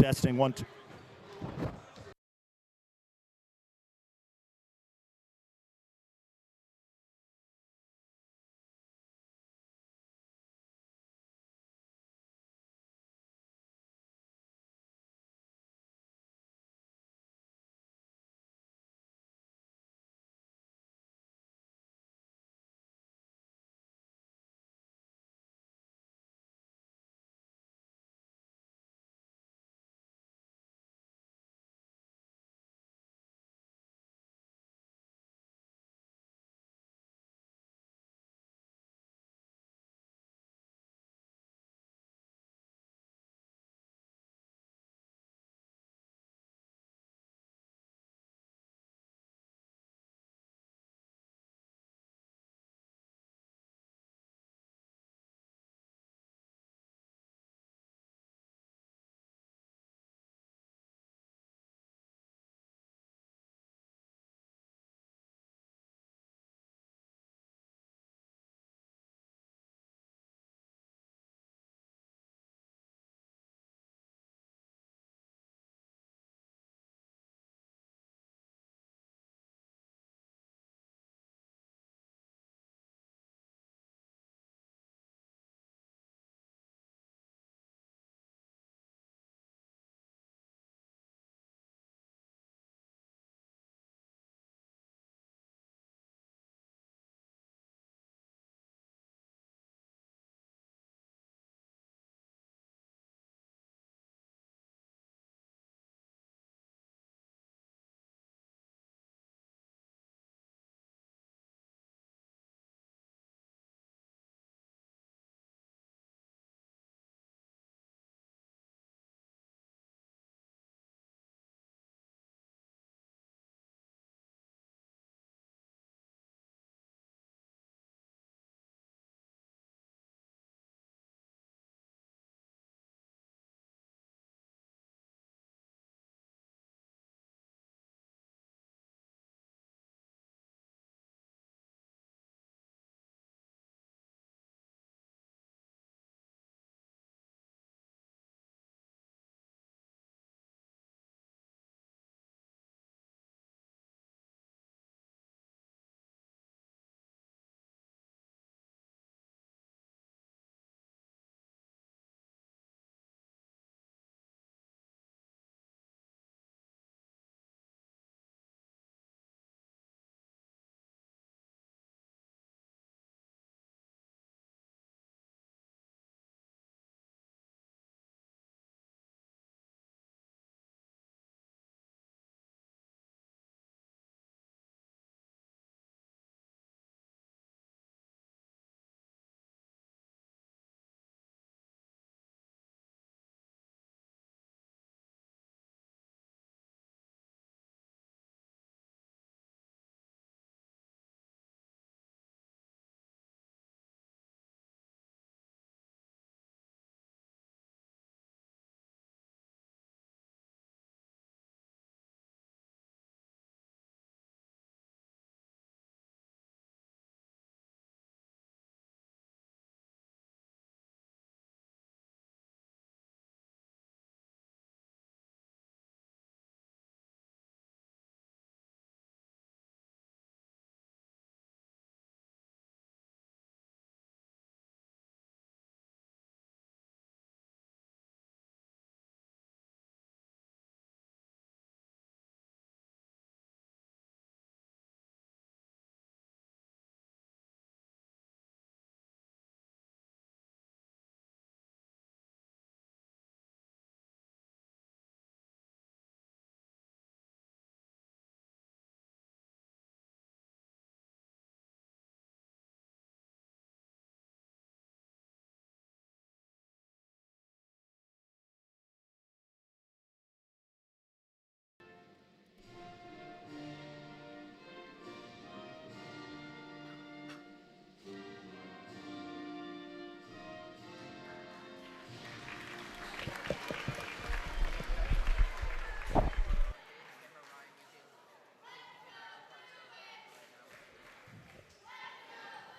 Testing 1, 2.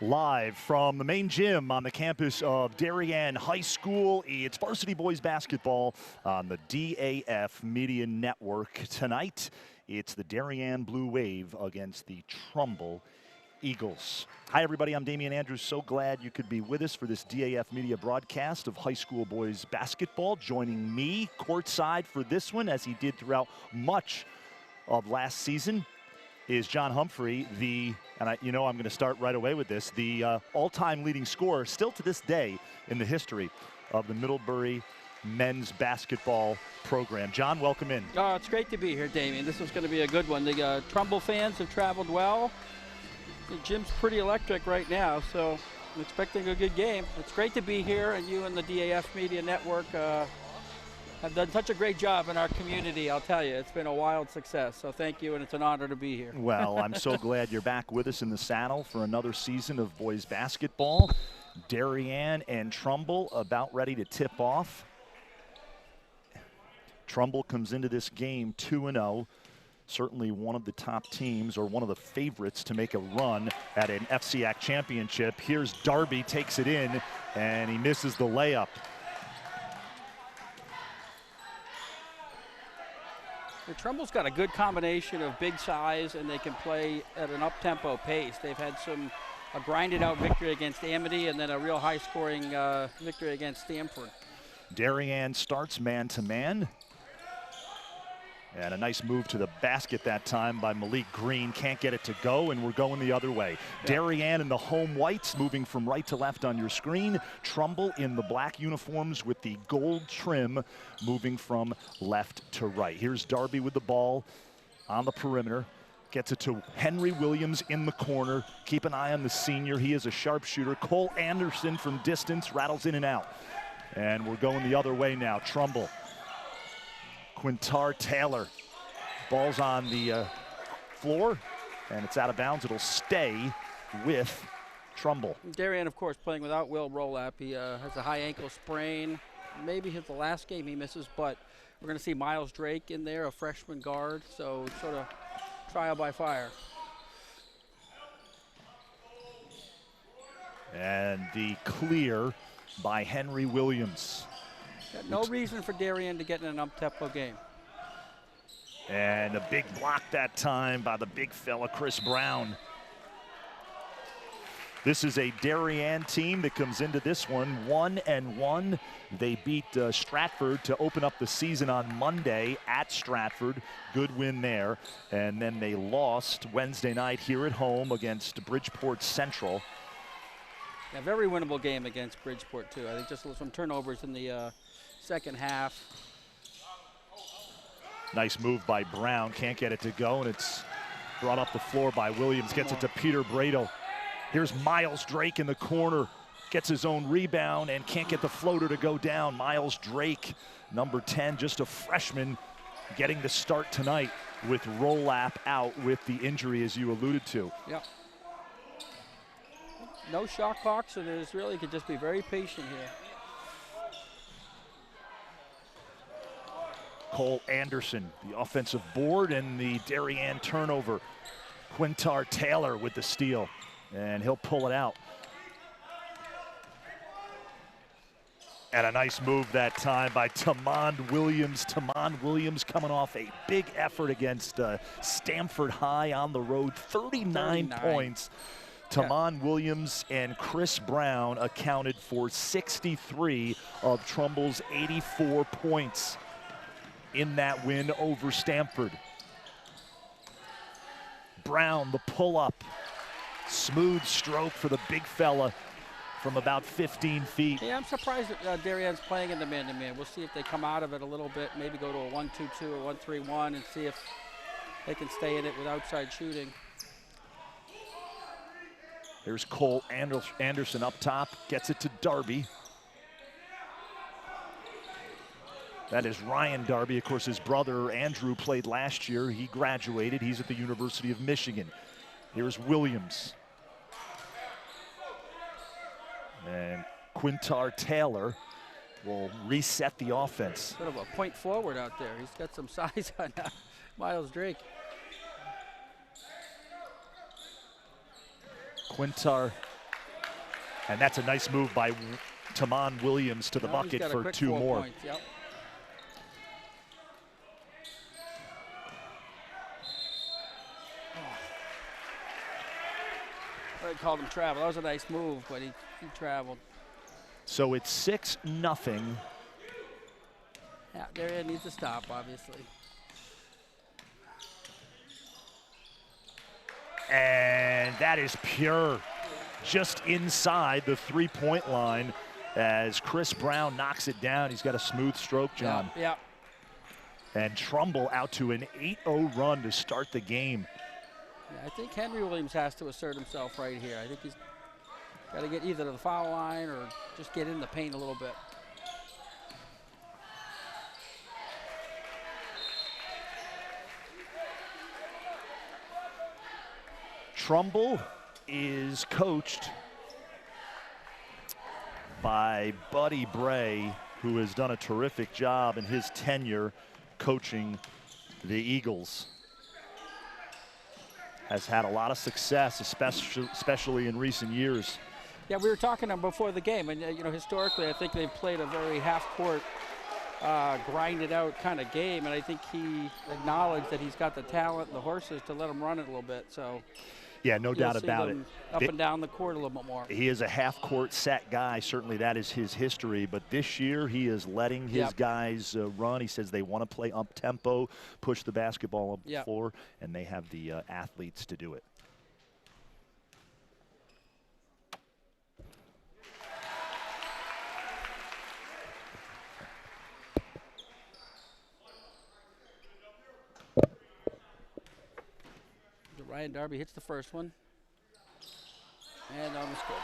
Live from the main gym on the campus of Darien High School, it's Varsity Boys Basketball on the DAF Media Network. Tonight, it's the Darien Blue Wave against the Trumbull Eagles. Hi, everybody. I'm Damian Andrews. So glad you could be with us for this DAF Media broadcast of high school boys basketball. Joining me courtside for this one, as he did throughout much of last season, is John Humphrey, I'm going to start right away with this, the all-time leading scorer still to this day in the history of the Middlebury men's basketball program. John, welcome in. Oh, it's great to be here, Damien. This was going to be a good one. The Trumbull fans have traveled well. The gym's pretty electric right now, so I'm expecting a good game. It's great to be here, and you and the DAF Media Network have done such a great job in our community, I'll tell you. It's been a wild success, so thank you, and it's an honor to be here. Well, I'm so glad you're back with us in the saddle for another season of boys basketball. Darien and Trumbull about ready to tip off. Trumbull comes into this game 2-0. Certainly one of the top teams, or one of the favorites to make a run at an FCIAC championship. Here's Darby, takes it in, and he misses the layup. Trumbull's got a good combination of big size, and they can play at an up-tempo pace. They've had a grinded-out victory against Amity, and then a real high-scoring victory against Stamford. Darien starts man-to-man. And a nice move to the basket that time by Malik Green. Can't get it to go, and we're going the other way. Yeah. Darien in the home whites, moving from right to left on your screen. Trumbull in the black uniforms with the gold trim, moving from left to right. Here's Darby with the ball on the perimeter. Gets it to Henry Williams in the corner. Keep an eye on the senior. He is a sharpshooter. Cole Anderson from distance rattles in and out. And we're going the other way now. Trumbull. Quintar Taylor, ball's on the floor, and it's out of bounds. It'll stay with Trumbull. Darien, of course, playing without Will Rolap. He has a high ankle sprain. Maybe his the last game he misses, but we're going to see Miles Drake in there, a freshman guard, so sort of trial by fire. And the clear by Henry Williams. Got no reason for Darien to get in an up-tempo game. And a big block that time by the big fella, Chris Brown. This is a Darien team that comes into this one 1-1. They beat Stratford to open up the season on Monday at Stratford. Good win there. And then they lost Wednesday night here at home against Bridgeport Central. A very winnable game against Bridgeport, too. I think just some turnovers in the second half. Nice move by Brown. Can't get it to go, and it's brought up the floor by Williams. Gets it to Peter Brado. Here's Miles Drake in the corner. Gets his own rebound and can't get the floater to go down. Miles Drake, number 10, just a freshman, getting the start tonight with Rolap out with the injury, as you alluded to. Yep. No shot clocks, and it really could just be very patient here. Cole Anderson, the offensive board, and the Darien turnover. Quintar Taylor with the steal, and he'll pull it out. And a nice move that time by Tamond Williams. Tamond Williams coming off a big effort against Stamford High on the road, 39 points. Tamond Williams and Chris Brown accounted for 63 of Trumbull's 84 points in that win over Stamford. Brown, the pull-up. Smooth stroke for the big fella from about 15 feet. Yeah, I'm surprised that Darien's playing in the man-to-man. We'll see if they come out of it a little bit, maybe go to a 1-2-2 or 1-3-1 and see if they can stay in it with outside shooting. There's Cole Anderson up top, gets it to Darby. That is Ryan Darby. Of course, his brother Andrew played last year. He graduated. He's at the University of Michigan. Here's Williams. And Quintar Taylor will reset the offense. Sort of a point forward out there. He's got some size on Miles Drake. Quintar And that's a nice move by Tamon Williams to the bucket for 2 more. Points, yep. I called him travel. That was a nice move, but he traveled. So it's 6-0. Yeah, Darien needs to stop, obviously. And that is pure. Just inside the 3-point line as Chris Brown knocks it down. He's got a smooth stroke, John. Yeah. And Trumbull out to an 8-0 run to start the game. Yeah, I think Henry Williams has to assert himself right here. I think he's got to get either to the foul line or just get in the paint a little bit. Trumbull is coached by Buddy Bray, who has done a terrific job in his tenure coaching the Eagles. Has had a lot of success, especially in recent years. Yeah, we were talking before the game, and you know, historically, I think they've played a very half-court, grinded out kind of game, and I think he acknowledged that he's got the talent and the horses to let him run it a little bit. So. Yeah, no doubt about it. Up and down the court a little bit more. He is a half-court set guy. Certainly that is his history. But this year he is letting his guys run. He says they want to play up-tempo, push the basketball up the floor, and they have the athletes to do it. Ryan Darby hits the first one. And almost good.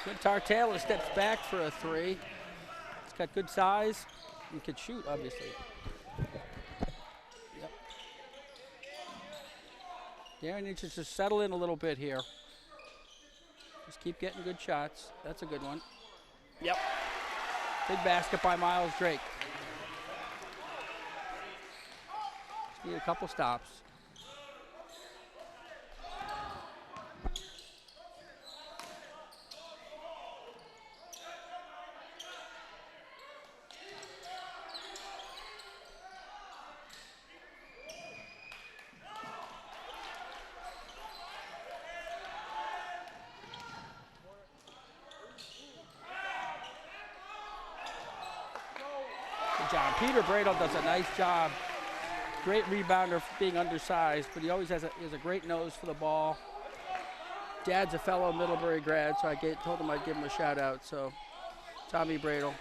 Good. Taylor steps back for a 3. He's got good size. He could shoot, obviously. Darien needs to just settle in a little bit here. Just keep getting good shots. That's a good one. Yep. Big basket by Miles Drake. Just need a couple stops. Peter Bradle does a nice job. Great rebounder for being undersized, but he always has a great nose for the ball. Dad's a fellow Middlebury grad, so I told him I'd give him a shout out. So, Tommy Bradle.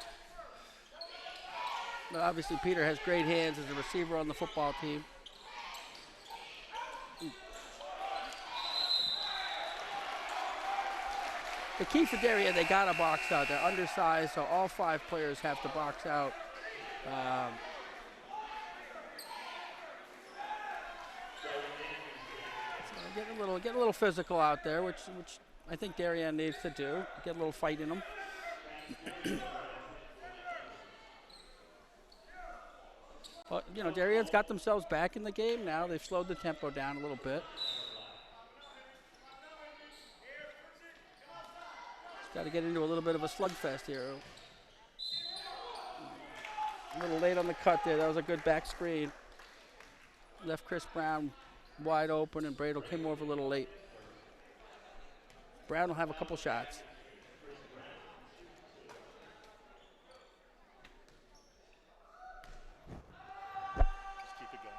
But obviously, Peter has great hands as a receiver on the football team. The key for Darien, they got to box out. They're undersized, so all 5 players have to box out. So get a little physical out there, which I think Darien needs to do. Get a little fight in them. Well, you know, Darien's got themselves back in the game now. They've slowed the tempo down a little bit. Just got to get into a little bit of a slugfest here. A little late on the cut there. That was a good back screen. Left Chris Brown wide open, and Bradle came over a little late. Brown will have a couple shots. Just keep it going.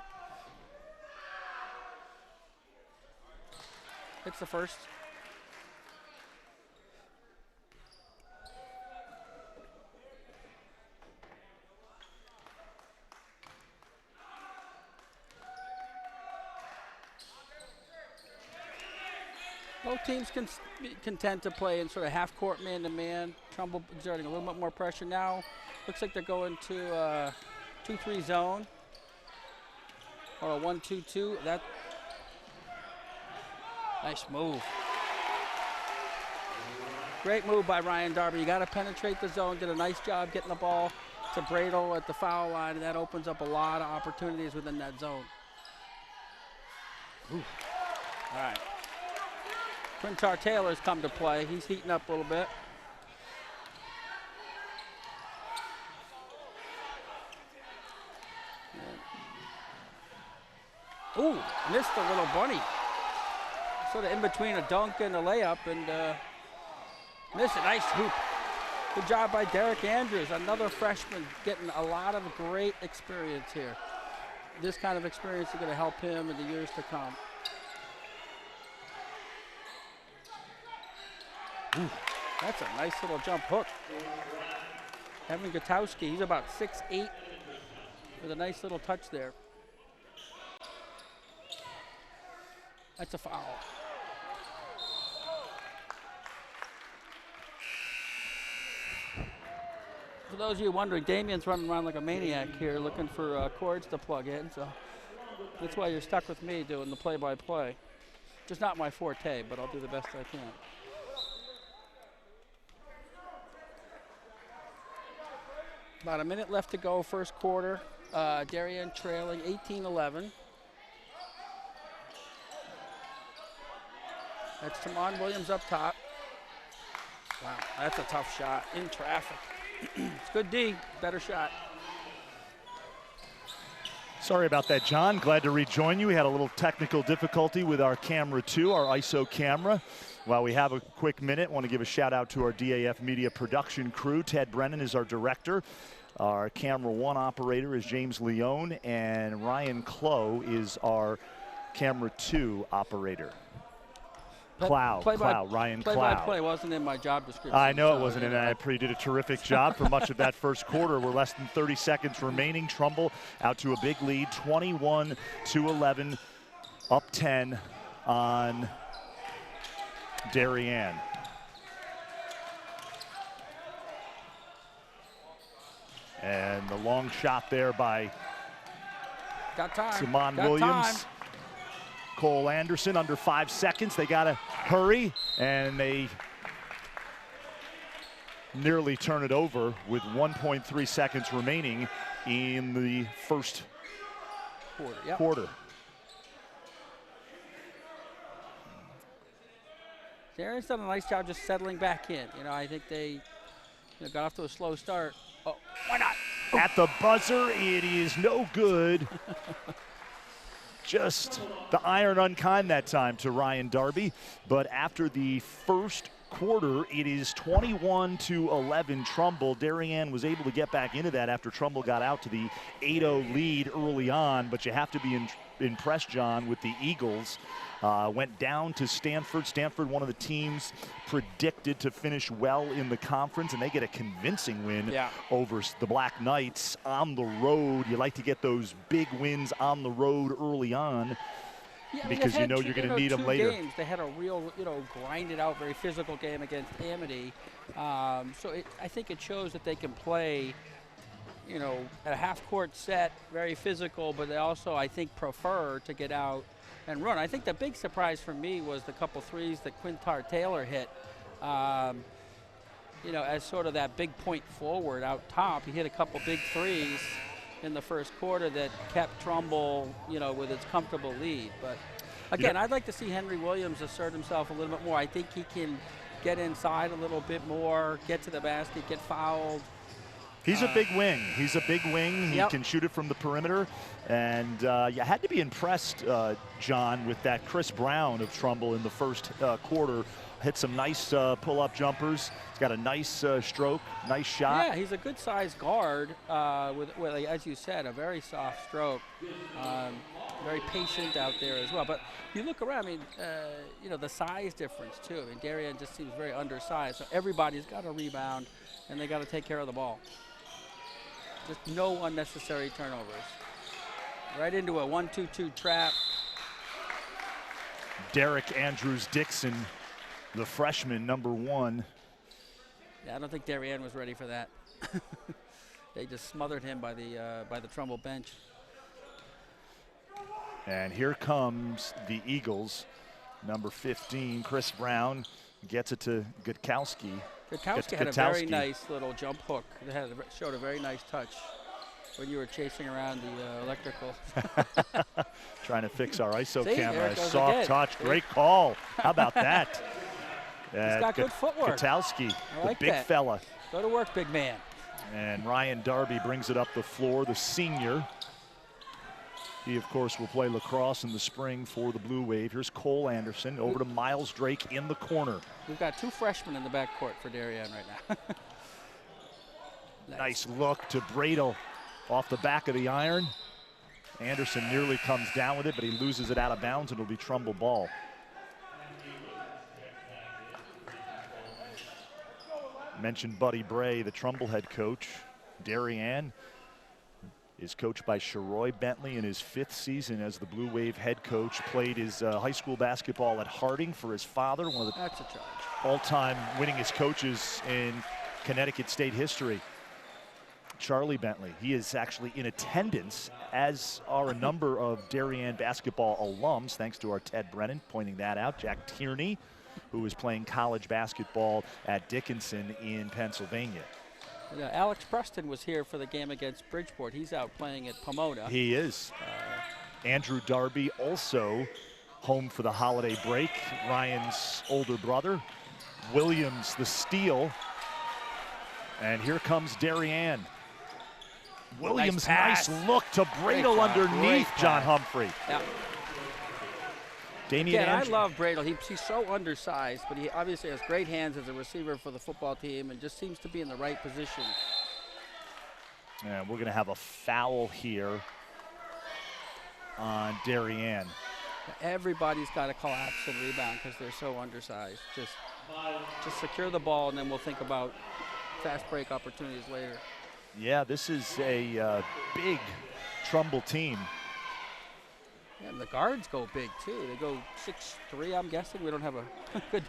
Hits the first. Both teams can be content to play in sort of half-court man-to-man. Trumbull exerting a little bit more pressure now. Looks like they're going to 2-3 zone or a 1-2-2. That nice move. Great move by Ryan Darby. You got to penetrate the zone. Did a nice job getting the ball to Bradle at the foul line, and that opens up a lot of opportunities within that zone. Ooh. All right. Quintar Taylor's come to play. He's heating up a little bit. Ooh, missed the little bunny. Sort of in between a dunk and a layup, and missed a nice hoop. Good job by Derek Andrews, another freshman getting a lot of great experience here. This kind of experience is going to help him in the years to come. Ooh, that's a nice little jump hook. Evan Gutowski, he's about 6'8", with a nice little touch there. That's a foul. For those of you wondering, Damien's running around like a maniac here looking for cords to plug in, so that's why you're stuck with me doing the play-by-play. Just not my forte, but I'll do the best I can. About a minute left to go, first quarter. Darien trailing 18-11. That's Tamon Williams up top. Wow, that's a tough shot in traffic. It's good D, better shot. Sorry about that, John. Glad to rejoin you. We had a little technical difficulty with our camera 2, our ISO camera. While we have a quick minute, I want to give a shout out to our DAF Media production crew. Ted Brennan is our director. Our camera 1 operator is James Leone, and Ryan Clough is our camera 2 operator. Ryan Clough. Play-by-play wasn't in my job description. I know it wasn't in it. You did a terrific job for much of that first quarter. We're less than 30 seconds remaining. Trumbull out to a big lead, 21-11, up 10 on Darien. And the long shot there by Tamon Williams. Cole Anderson under 5 seconds. They got to hurry, and they nearly turn it over with 1.3 seconds remaining in the first quarter. Darien's done a nice job just settling back in. You know, I think they got off to a slow start. Oh, why not? At the buzzer, it is no good. Just the iron unkind that time to Ryan Darby. But after the first quarter, it is 21-11 Trumbull. Darien was able to get back into that after Trumbull got out to the 8-0 lead early on. But you have to be impressed, John, with the Eagles. Went down to Stanford. Stanford, one of the teams predicted to finish well in the conference, and they get a convincing win over the Black Knights on the road. You like to get those big wins on the road early on because you know you're going to need them later. Games. They had a real, grinded out, very physical game against Amity. So I think it shows that they can play, at a half-court set, very physical, but they also, I think, prefer to get out and run. I think the big surprise for me was the couple threes that Quintar Taylor hit. As sort of that big point forward out top, he hit a couple big threes in the first quarter that kept Trumbull, with its comfortable lead. But again, I'd like to see Henry Williams assert himself a little bit more. I think he can get inside a little bit more, get to the basket, get fouled. He's a big wing. He's a big wing. He can shoot it from the perimeter. And you had to be impressed, John, with that Chris Brown of Trumbull in the first quarter. Hit some nice pull-up jumpers. He's got a nice stroke, nice shot. Yeah, he's a good-sized guard with, as you said, a very soft stroke. Very patient out there as well. But you look around, the size difference, too. Darien just seems very undersized. So everybody's got to rebound, and they got to take care of the ball. Just no unnecessary turnovers. Right into a 1-2-2 trap. Derek Andrews Dixon, the freshman, number 1. Yeah, I don't think Darien was ready for that. They just smothered him by the Trumbull bench. And here comes the Eagles, number 15, Chris Brown, Gets it to Gutkowski. Gutkowski had a very nice little jump hook. It showed a very nice touch when you were chasing around the electrical. Trying to fix our ISO See, camera. Soft again. Touch, great call. How about that? He's got good footwork. Gutkowski, like the big fella. Go to work, big man. And Ryan Darby brings it up the floor, the senior. He, of course, will play lacrosse in the spring for the Blue Wave. Here's Cole Anderson over to Miles Drake in the corner. We've got 2 freshmen in the backcourt for Darien right now. Nice look to Bradle off the back of the iron. Anderson nearly comes down with it, but he loses it out of bounds, and it'll be Trumbull ball. Mentioned Buddy Bray, the Trumbull head coach. Darien is coached by Sharoy Bentley in his 5th season as the Blue Wave head coach. Played his high school basketball at Harding for his father, one of the all-time winningest coaches in Connecticut state history. Charlie Bentley, he is actually in attendance, as are a number of Darien basketball alums, thanks to our Ted Brennan pointing that out. Jack Tierney, who is playing college basketball at Dickinson in Pennsylvania. Yeah, Alex Preston was here for the game against Bridgeport. He's out playing at Pomona. He is. Andrew Darby also home for the holiday break. Ryan's older brother. Williams the steal. And here comes Darien. Williams, nice look to Bradle underneath John Humphrey. Yeah. Damien I love Bradle. He's so undersized, but he obviously has great hands as a receiver for the football team and just seems to be in the right position. And we're going to have a foul here on Darien. Everybody's got to collapse and rebound because they're so undersized. Just secure the ball, and then we'll think about fast break opportunities later. Yeah, this is a big Trumbull team. Yeah, and the guards go big too. They go 6'3", I'm guessing. We don't have a good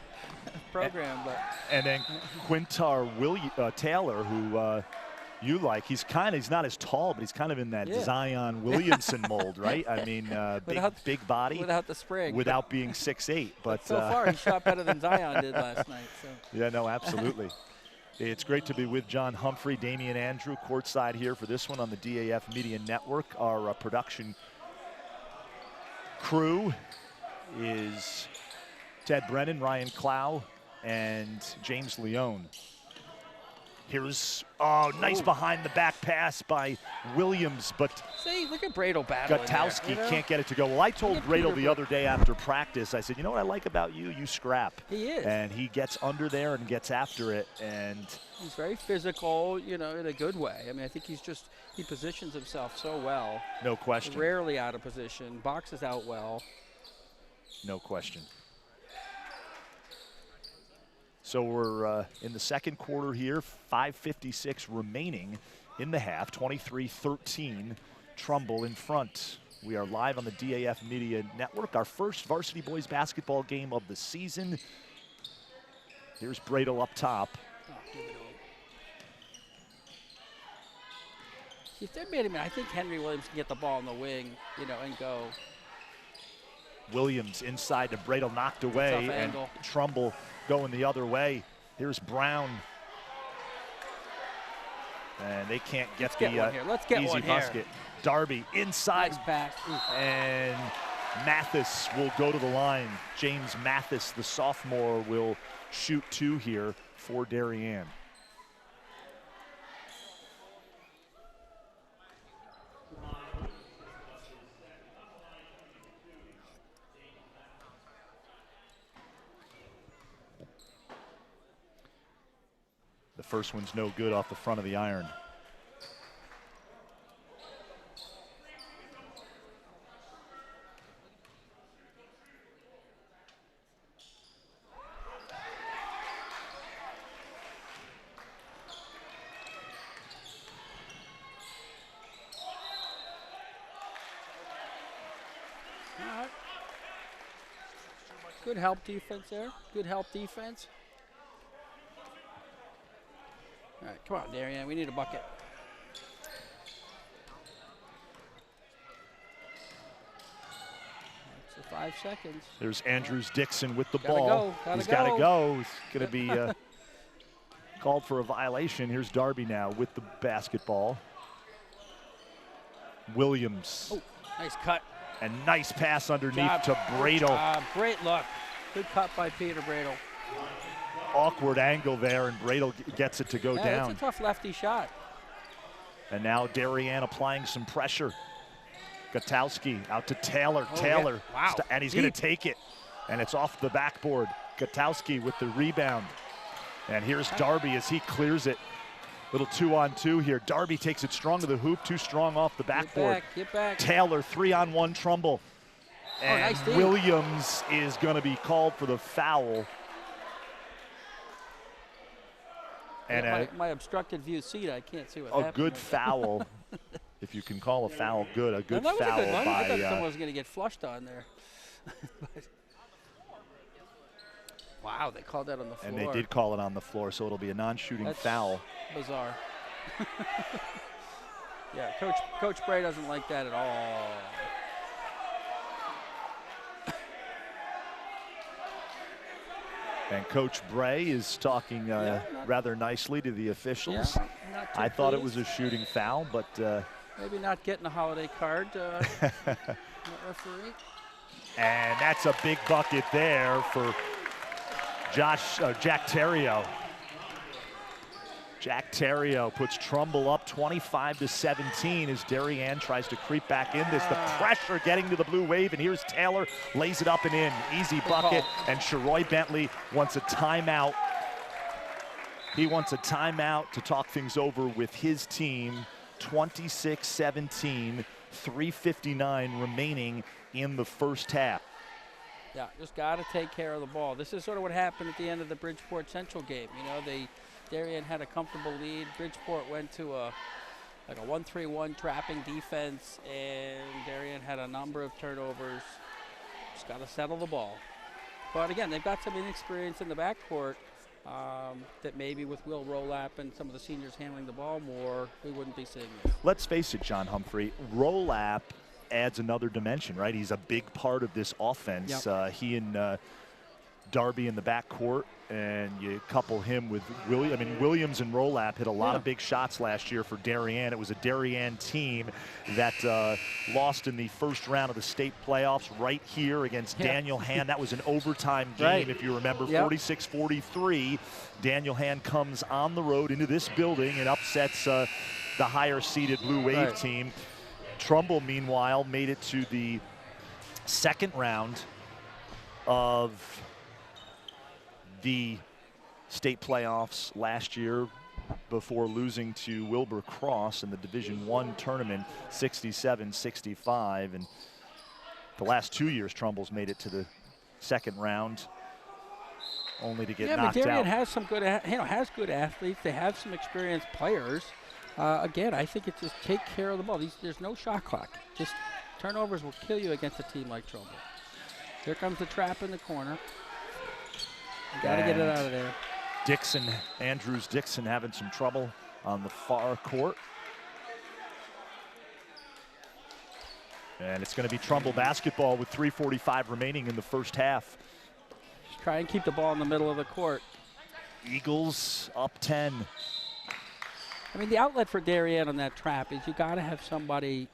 program, but. And then Quintar Taylor, who you like, he's not as tall, but he's kind of in that Zion Williamson mold, right? I mean, big body. Without the spring. Without being 6'8". But so far, he shot better than Zion did last night. So. Yeah, no, absolutely. It's great to be with John Humphrey, Damian Andrew, courtside here for this one on the DAF Media Network. Our production crew is Ted Brennan, Ryan Clow, and James Leone. Here's, nice behind the back pass by Williams, but see, look at Bradle battling Gutkowski there, can't get it to go. Well, I told Bradle the other day after practice, I said, you know what I like about you? You scrap. He is. And he gets under there and gets after it. And he's very physical, in a good way. I mean, I think he positions himself so well. No question. Rarely out of position, boxes out well. No question. So we're in the second quarter here, 5:56 remaining in the half, 23-13, Trumbull in front. We are live on the DAF Media Network, our first varsity boys basketball game of the season. Here's Bradle up top. Oh, give it to him. If they're made him, I think Henry Williams can get the ball in the wing, and go. Williams inside to Bradle, knocked away, and Trumbull going the other way. Here's Brown. And they can't get the easy basket. Darby inside. Nice pass. And Mathis will go to the line. James Mathis, the sophomore, will shoot 2 here for Darien. The first one's no good off the front of the iron. All right. Good help defense there. Good help defense. All right, come on, Darien. We need a bucket. That's So 5 seconds. There's Andrews Dixon with the Gotta ball. go, He's got to go. He's going to be called for a violation. Here's Darby now with the basketball. Williams. Oh, nice cut. And nice pass underneath to Bradle. Great look. Good cut by Peter Bradle. Awkward angle there, and Bradle gets it to go down. It's a tough lefty shot. And now Darien applying some pressure. Gutowski out to Taylor. Taylor, yeah. Wow. And he's going to take it. And it's off the backboard. Gutowski with the rebound. And here's Darby as he clears it. Little 2-on-2 here. Darby takes it strong to the hoop, too strong off the backboard. Get back. Taylor, 3-on-1 Trumbull. And nice Williams is going to be called for the foul. And my obstructed view seat, I can't see what happened. A good foul, if you can call a foul good. A good foul by. I thought someone was going to get flushed on there. Wow, they called that on the floor. And they did call it on the floor, so it'll be a non-shooting foul. Bizarre. Yeah, Coach Bray doesn't like that at all. And Coach Bray is talking rather nicely to the officials. Yeah, I thought it was a shooting foul, but maybe not getting a holiday card. Referee. And that's a big bucket there for Jack Terrio. Jack Terrio puts Trumbull up 25-17 as Darien tries to creep back in this. The pressure getting to the Blue Wave, and here's Taylor, lays it up and in. Easy bucket, and Sharoy Bentley wants a timeout. He wants a timeout to talk things over with his team. 26-17, 3:59 remaining in the first half. Yeah, just got to take care of the ball. This is sort of what happened at the end of the Bridgeport Central game. You know, Darien had a comfortable lead. Bridgeport went to a 1-3-1 trapping defense, and Darien had a number of turnovers. Just got to settle the ball. But again, they've got some inexperience in the backcourt that maybe with Will Rolap and some of the seniors handling the ball more, we wouldn't be seeing it. Let's face it, John Humphrey, Rolap adds another dimension, right? He's a big part of this offense. Yep. He and Darby in the backcourt, and you couple him with Williams and Rolap hit a lot of big shots last year for Darien. It was a Darien team that lost in the first round of the state playoffs right here against Daniel Hand. That was an overtime game, if you remember, 46-43. Daniel Hand comes on the road into this building and upsets the higher-seeded Blue Wave team. Trumbull, meanwhile, made it to the second round of the state playoffs last year before losing to Wilbur Cross in the Division I tournament, 67-65. And the last 2 years, Trumbull's made it to the second round, only to get knocked out. Darien has some good, has good athletes. They have some experienced players. Again, I think it's just take care of the ball. There's no shot clock. Just turnovers will kill you against a team like Trumbull. Here comes the trap in the corner. You got to get it out of there. Andrews Dixon having some trouble on the far court. And it's going to be Trumbull basketball with 3:45 remaining in the first half. Just try and keep the ball in the middle of the court. Eagles up 10. I mean, the outlet for Darien on that trap is you got to have somebody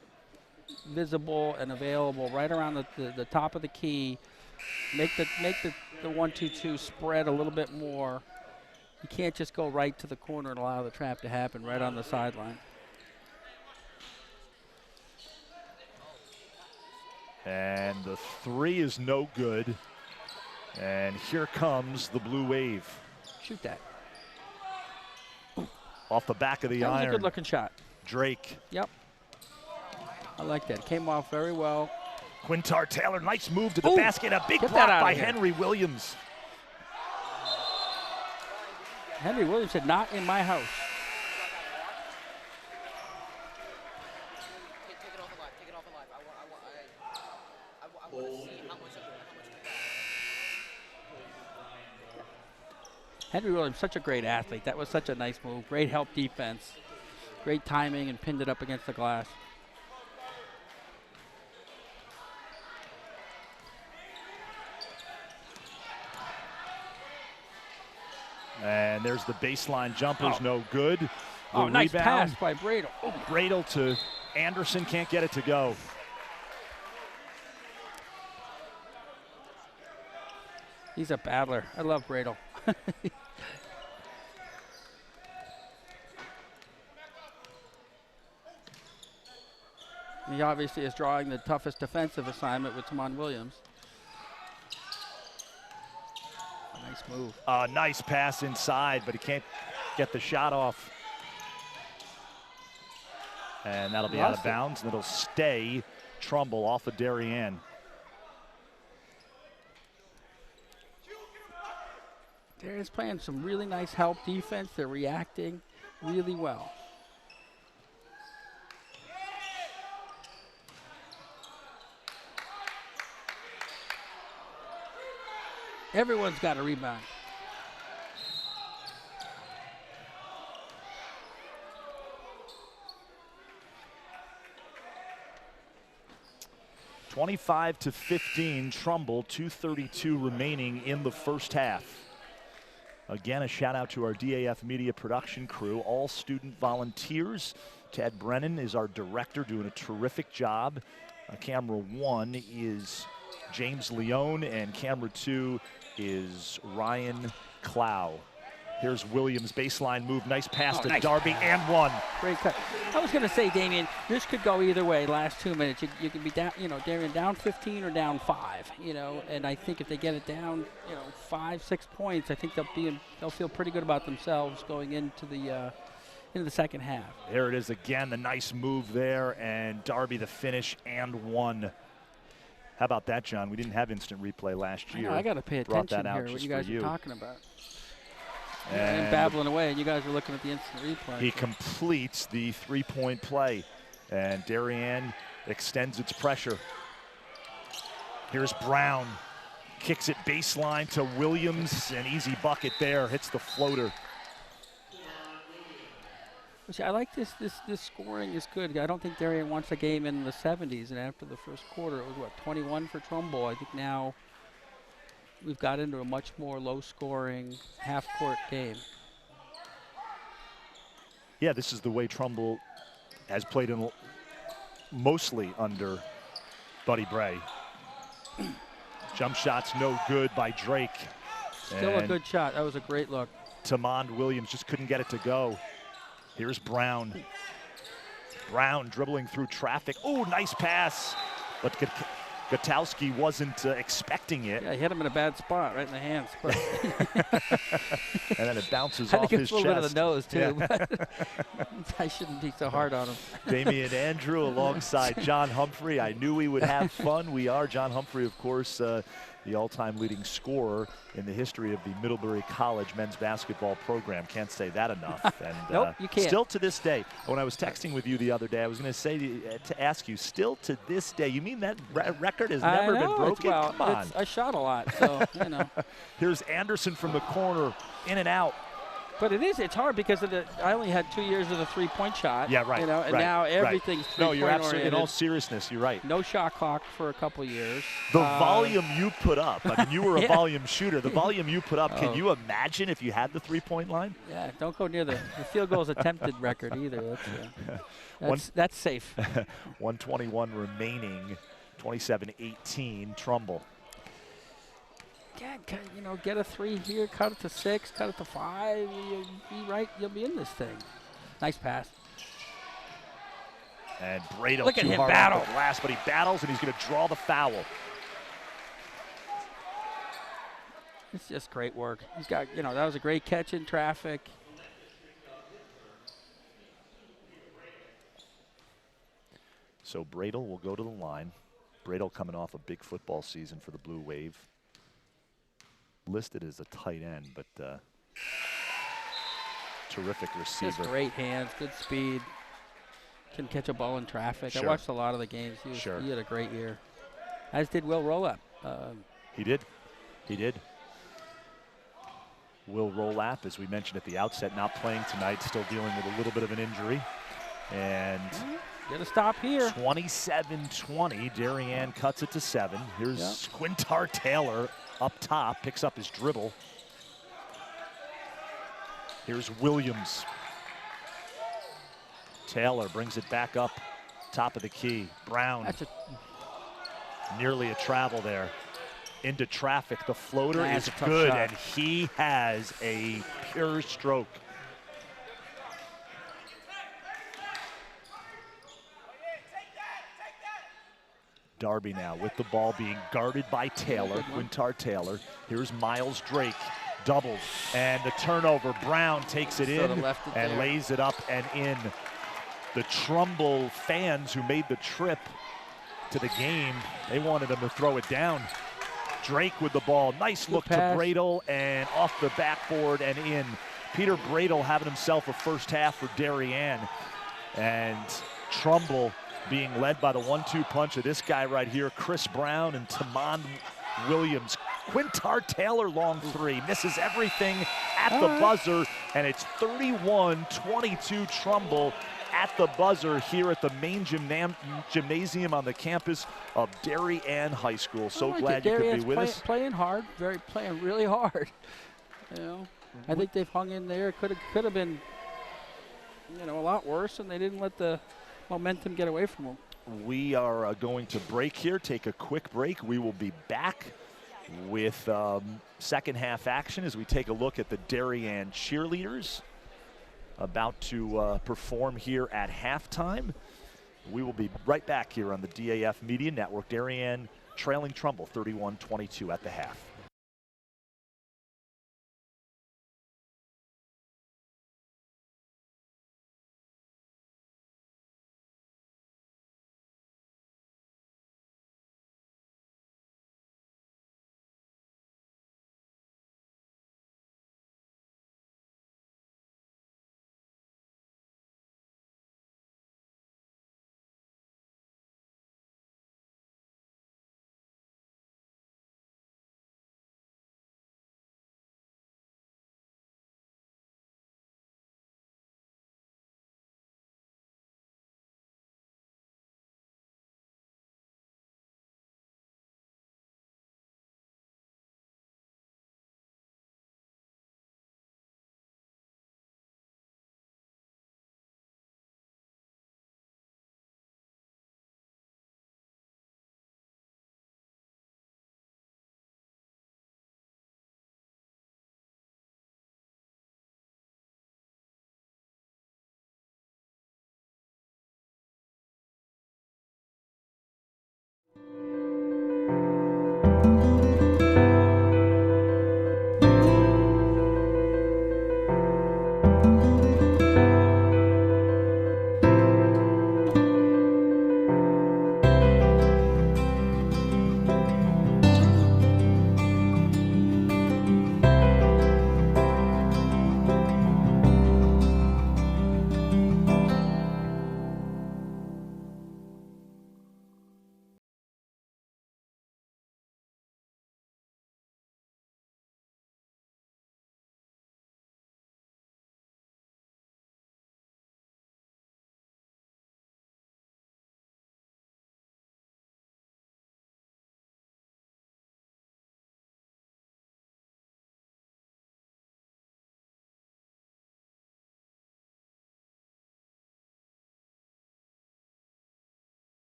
visible and available right around the top of the key. Make the 1-2-2 spread a little bit more. You can't just go right to the corner and allow the trap to happen right on the sideline. And the three is no good. And here comes the Blue Wave. Shoot that. Off the back of the iron. That was a good-looking shot. Drake. Yep. I like that. Came off very well. Quintar Taylor, nice move to the basket. A big block by Henry Williams. Henry Williams said, "Not in my house." Take it off the live. Take it off the live. I want to see how much of it. Henry Williams, such a great athlete. That was such a nice move. Great help defense. Great timing, and pinned it up against the glass. And there's the baseline jumpers, no good. The Oh, nice rebound, pass by Bradel. Oh. Bradel to Anderson, can't get it to go. He's a battler. I love Bradel. He obviously is drawing the toughest defensive assignment with Tamon Williams. A nice move. Nice pass inside, but he can't get the shot off. And that'll be out of bounds, and it'll stay Trumbull off of Darien. Darien's playing some really nice help defense. They're reacting really well. Everyone's got a rebound. (25-15) Trumbull, 2:32 remaining in the first half. Again, a shout out to our DAF media production crew, all student volunteers. Ted Brennan is our director, doing a terrific job. Camera 1 is James Leone, and camera 2 is Ryan Clow. Here's Williams, baseline move, nice pass to nice Darby, pass. and one. Great cut. I was going to say, Damien, this could go either way. Last 2 minutes, you could be down, Darien down 15 or down 5, and I think if they get it down, 5, 6 points, I think they'll feel pretty good about themselves going into the second half. There it is again, the nice move there, and Darby the finish and one. How about that, John? We didn't have instant replay last year. I got to pay attention here, what you guys are talking about. And babbling away, and you guys are looking at the instant replay. He completes the three-point play, and Darien extends its pressure. Here's Brown, kicks it baseline to Williams, an easy bucket there, hits the floater. I like this scoring is good. I don't think Darien wants a game in the 70s, and after the first quarter, it was, 21 for Trumbull. I think now we've got into a much more low-scoring, half-court game. Yeah, this is the way Trumbull has played mostly under Buddy Bray. Jump shots no good by Drake. Still a good shot. That was a great look. Tamon Williams just couldn't get it to go. Here's Brown. Brown dribbling through traffic. Oh, nice pass. But Gutowski wasn't expecting it. Yeah, he hit him in a bad spot, right in the hands. And then it bounces off his chest. A little bit of the nose, too. Yeah. I shouldn't be so hard on him. Damian Andrew alongside John Humphrey. I knew we would have fun. We are. John Humphrey, of course, the all-time leading scorer in the history of the Middlebury College men's basketball program. Can't say that enough. And nope, you can't. Still to this day, when I was texting with you the other day, I was going to say to ask you, still to this day, you mean that record has never been broken? Well, come on. I shot a lot, so, Here's Anderson from the corner, in and out. But it's hard because I only had 2 years of the three-point shot. Yeah, right. And now everything's three-point No, you're absolutely, oriented. in all seriousness, you're right. No shot clock for a couple years. The volume you put up, I mean, you were a volume shooter. The volume you put up, can you imagine if you had the three-point line? Yeah, don't go near the field goals attempted record either. That's safe. 121 remaining, 27-18, Trumbull. Yeah, get a 3 here, cut it to 6, cut it to 5. You'll be in this thing. Nice pass. And Bradel Look at too him hard battle. off the glass, but he battles and he's going to draw the foul. It's just great work. He's got, that was a great catch in traffic. So Bradel will go to the line. Bradel coming off a big football season for the Blue Wave. Listed as a tight end, but terrific receiver. Just great hands, good speed. Can catch a ball in traffic. Sure. I watched a lot of the games. He had a great year. As did Will Rolap. He did. Will Rolap, as we mentioned at the outset, not playing tonight, still dealing with a little bit of an injury. And get a stop here. 27-20, Darien cuts it to 7. Here's Quintar Taylor up top, picks up his dribble. Here's Williams. Taylor brings it back up, top of the key. Brown, nearly a travel there. Into traffic, the floater is good, and he has a pure stroke. Darby now with the ball being guarded by Taylor, Quintar Taylor. Here's Miles Drake, doubles, and the turnover. Brown takes it in and lays it up and in. The Trumbull fans who made the trip to the game, they wanted him to throw it down. Drake with the ball, nice look to Bradle, and off the backboard and in. Peter Bradle having himself a first half for Darien, and Trumbull being led by the 1-2 punch of this guy right here, Chris Brown and Tamon Williams. Quintar Taylor, long three, misses everything at the buzzer, and it's 31-22 Trumbull at the buzzer here at the main gymnasium on the campus of Darien High School. So glad you could be with us. Playing hard, playing really hard. You know, I think they've hung in there. Could have been, you know, a lot worse, and they didn't let the momentum get away from them. We are going to break here, take a quick break. We will be back with second half action as we take a look at the Darien cheerleaders about to perform here at halftime. We will be right back here on the DAF Media Network. Darien trailing Trumbull 31-22 at the half.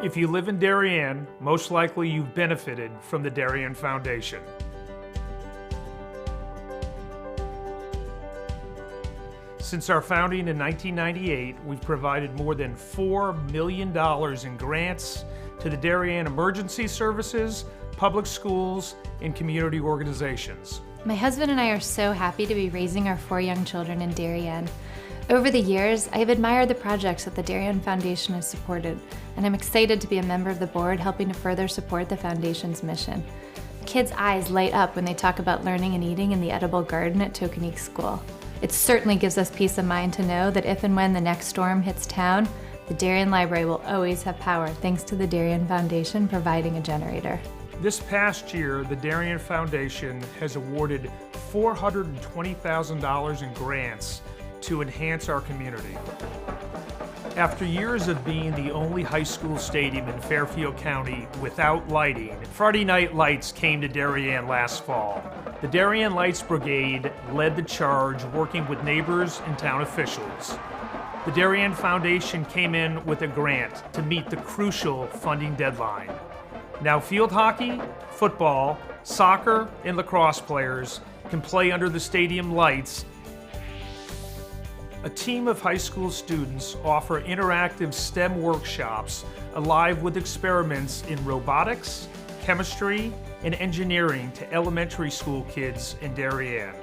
If you live in Darien, most likely you've benefited from the Darien Foundation. Since our founding in 1998, we've provided more than $4 million in grants to the Darien Emergency Services, public schools, and community organizations. My husband and I are so happy to be raising our 4 young children in Darien. Over the years, I have admired the projects that the Darien Foundation has supported, and I'm excited to be a member of the board helping to further support the Foundation's mission. Kids' eyes light up when they talk about learning and eating in the edible garden at Tokenique School. It certainly gives us peace of mind to know that if and when the next storm hits town, the Darien Library will always have power thanks to the Darien Foundation providing a generator. This past year, the Darien Foundation has awarded $420,000 in grants to enhance our community. After years of being the only high school stadium in Fairfield County without lighting, Friday Night Lights came to Darien last fall. The Darien Lights Brigade led the charge, working with neighbors and town officials. The Darien Foundation came in with a grant to meet the crucial funding deadline. Now field hockey, football, soccer, and lacrosse players can play under the stadium lights. A team of high school students offer interactive STEM workshops alive with experiments in robotics, chemistry, and engineering to elementary school kids in Darien.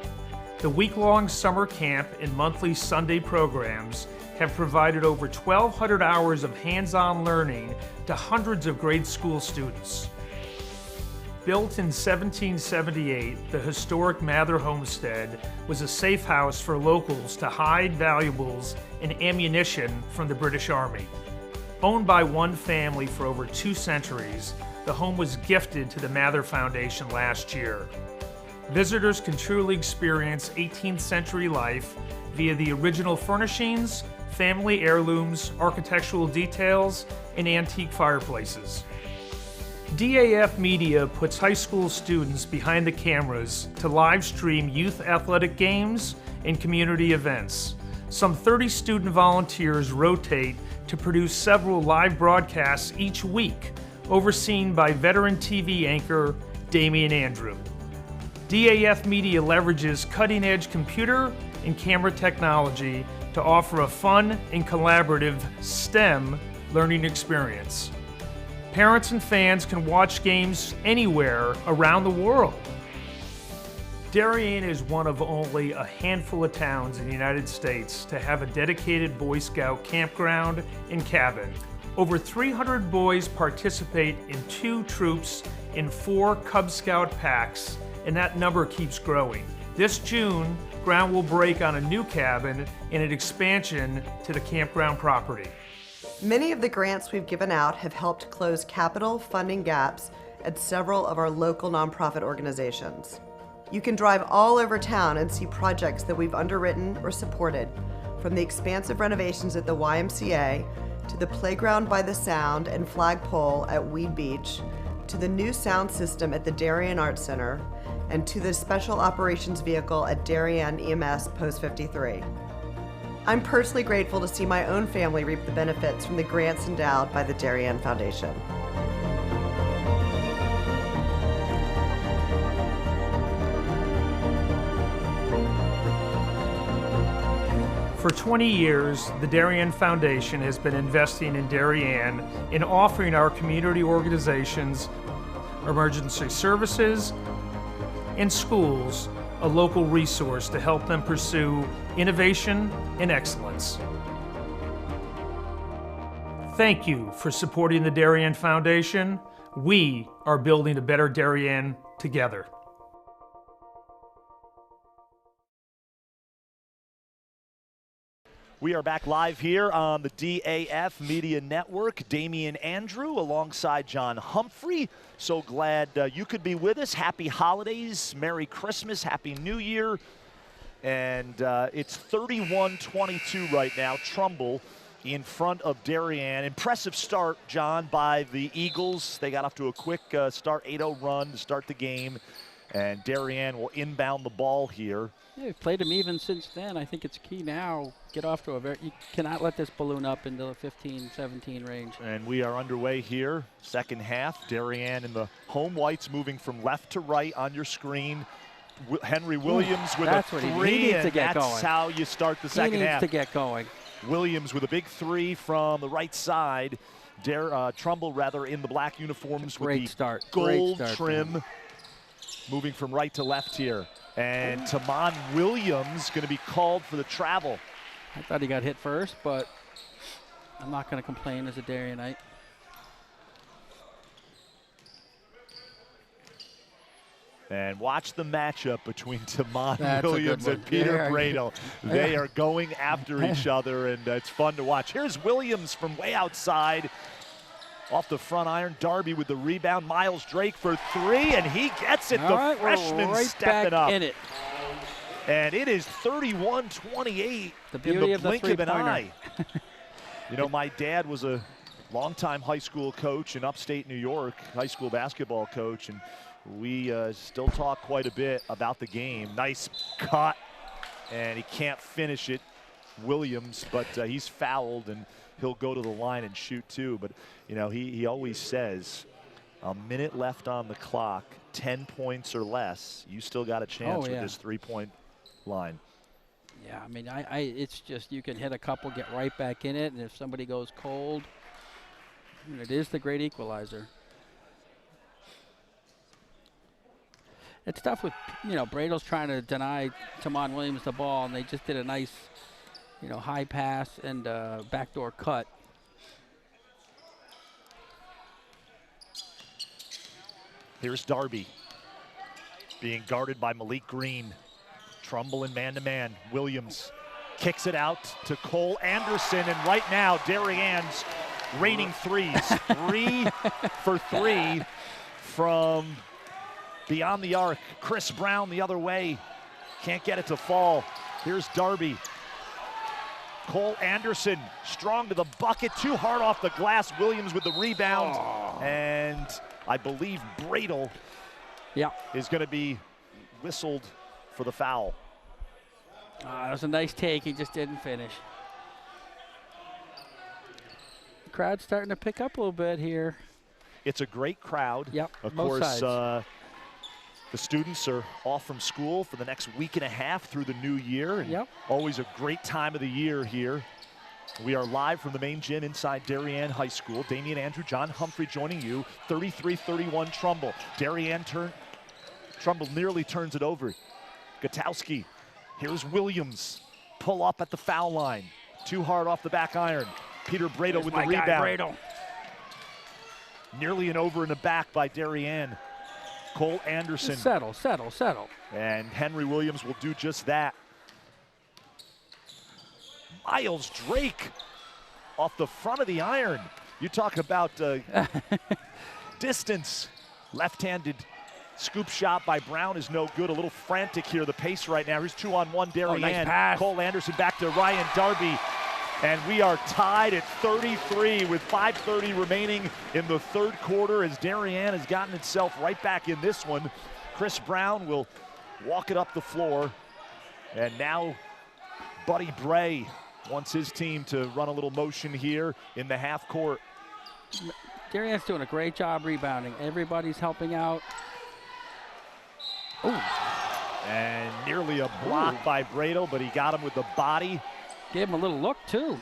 The week-long summer camp and monthly Sunday programs have provided over 1,200 hours of hands-on learning to hundreds of grade school students. Built in 1778, the historic Mather Homestead was a safe house for locals to hide valuables and ammunition from the British Army. Owned by one family for over 2 centuries, the home was gifted to the Mather Foundation last year. Visitors can truly experience 18th century life via the original furnishings, family heirlooms, architectural details, and antique fireplaces. DAF Media puts high school students behind the cameras to live stream youth athletic games and community events. Some 30 student volunteers rotate to produce several live broadcasts each week, overseen by veteran TV anchor Damian Andrew. DAF Media leverages cutting-edge computer and camera technology to offer a fun and collaborative STEM learning experience. Parents and fans can watch games anywhere around the world. Darien is one of only a handful of towns in the United States to have a dedicated Boy Scout campground and cabin. Over 300 boys participate in 2 troops and 4 Cub Scout packs, and that number keeps growing. This June, ground will break on a new cabin and an expansion to the campground property. Many of the grants we've given out have helped close capital funding gaps at several of our local nonprofit organizations. You can drive all over town and see projects that we've underwritten or supported, from the expansive renovations at the YMCA, to the playground by the Sound and flagpole at Weed Beach, to the new sound system at the Darien Arts Center, and to the special operations vehicle at Darien EMS Post 53. I'm personally grateful to see my own family reap the benefits from the grants endowed by the Darien Foundation. For 20 years, the Darien Foundation has been investing in Darien and offering our community organizations, emergency services, and schools a local resource to help them pursue innovation and excellence. Thank you for supporting the Darien Foundation. We are building a better Darien together. We are back live here on the DAF Media Network. Damian Andrew alongside John Humphrey. So glad you could be with us. Happy holidays, Merry Christmas, Happy New Year. And it's 31-22 right now. Trumbull in front of Darien. Impressive start, John, by the Eagles. They got off to a quick start, 8-0 run to start the game. And Darien will inbound the ball here. Yeah, we've played him even since then. I think it's key now. Get off to you cannot let this balloon up into the 15, 17 range. And we are underway here, second half. Darien in the home whites moving from left to right on your screen. Henry Williams with a three, he needs to get that's going. how you start the second half. He needs to get going. Williams with a big three from the right side. Trumbull rather in the black uniforms with the gold trim. Moving from right to left here. And Tamon Williams going to be called for the travel. I thought he got hit first, but I'm not going to complain as a Darienite. And watch the matchup between Tamon Williams and Peter Bradel. They are going after each other, and it's fun to watch. Here's Williams from way outside. Off the front iron, Darby with the rebound. Miles Drake for three, and he gets it. The freshman stepping up. In it. And it is 31-28 the beauty in the blink of an eye. You know, my dad was a longtime high school coach in upstate New York, high school basketball coach, and we still talk quite a bit about the game. Nice cut, and he can't finish it, Williams, but he's fouled, and he'll go to the line and shoot too. But you know, he always says, a minute left on the clock, 10 points or less, you still got a chance with this 3-point line. Yeah, I mean, it's just you can hit a couple, get right back in it, and if somebody goes cold, it is the great equalizer. It's tough with, Bradel's trying to deny Tamon Williams the ball, and they just did a nice, high pass and backdoor cut. Here's Darby being guarded by Malik Green. Trumbull in man-to-man. Williams kicks it out to Cole Anderson, and right now Darien's raining threes. 3 for 3 from beyond the arc. Chris Brown the other way. Can't get it to fall. Here's Darby. Cole Anderson strong to the bucket, too hard off the glass. Williams with the rebound. And I believe Bradel is going to be whistled for the foul. That was a nice take. He just didn't finish. The crowd's starting to pick up a little bit here. It's a great crowd. Yep, of both course, sides. the students are off from school for the next week and a half through the new year. And always a great time of the year here. We are live from the main gym inside Darien High School. Damian Andrew, John Humphrey joining you. 33-31 Trumbull. Trumbull nearly turns it over. Gutowski. Here's Williams. Pull up at the foul line. Too hard off the back iron. Peter Bradel with the rebound. Nearly an over in the back by Darien. Cole Anderson. Settle. And Henry Williams will do just that. Miles Drake off the front of the iron. You talk about distance. Left-handed scoop shot by Brown is no good. A little frantic here, the pace right now. Here's 2-on-1 Darien. Nice pass. Cole Anderson back to Ryan Darby. And we are tied at 33 with 5:30 remaining in the third quarter as Darien has gotten itself right back in this one. Chris Brown will walk it up the floor. And now Buddy Bray wants his team to run a little motion here in the half court. Darien's doing a great job rebounding. Everybody's helping out. And nearly a block by Bradel, but he got him with the body. Gave him a little look, too.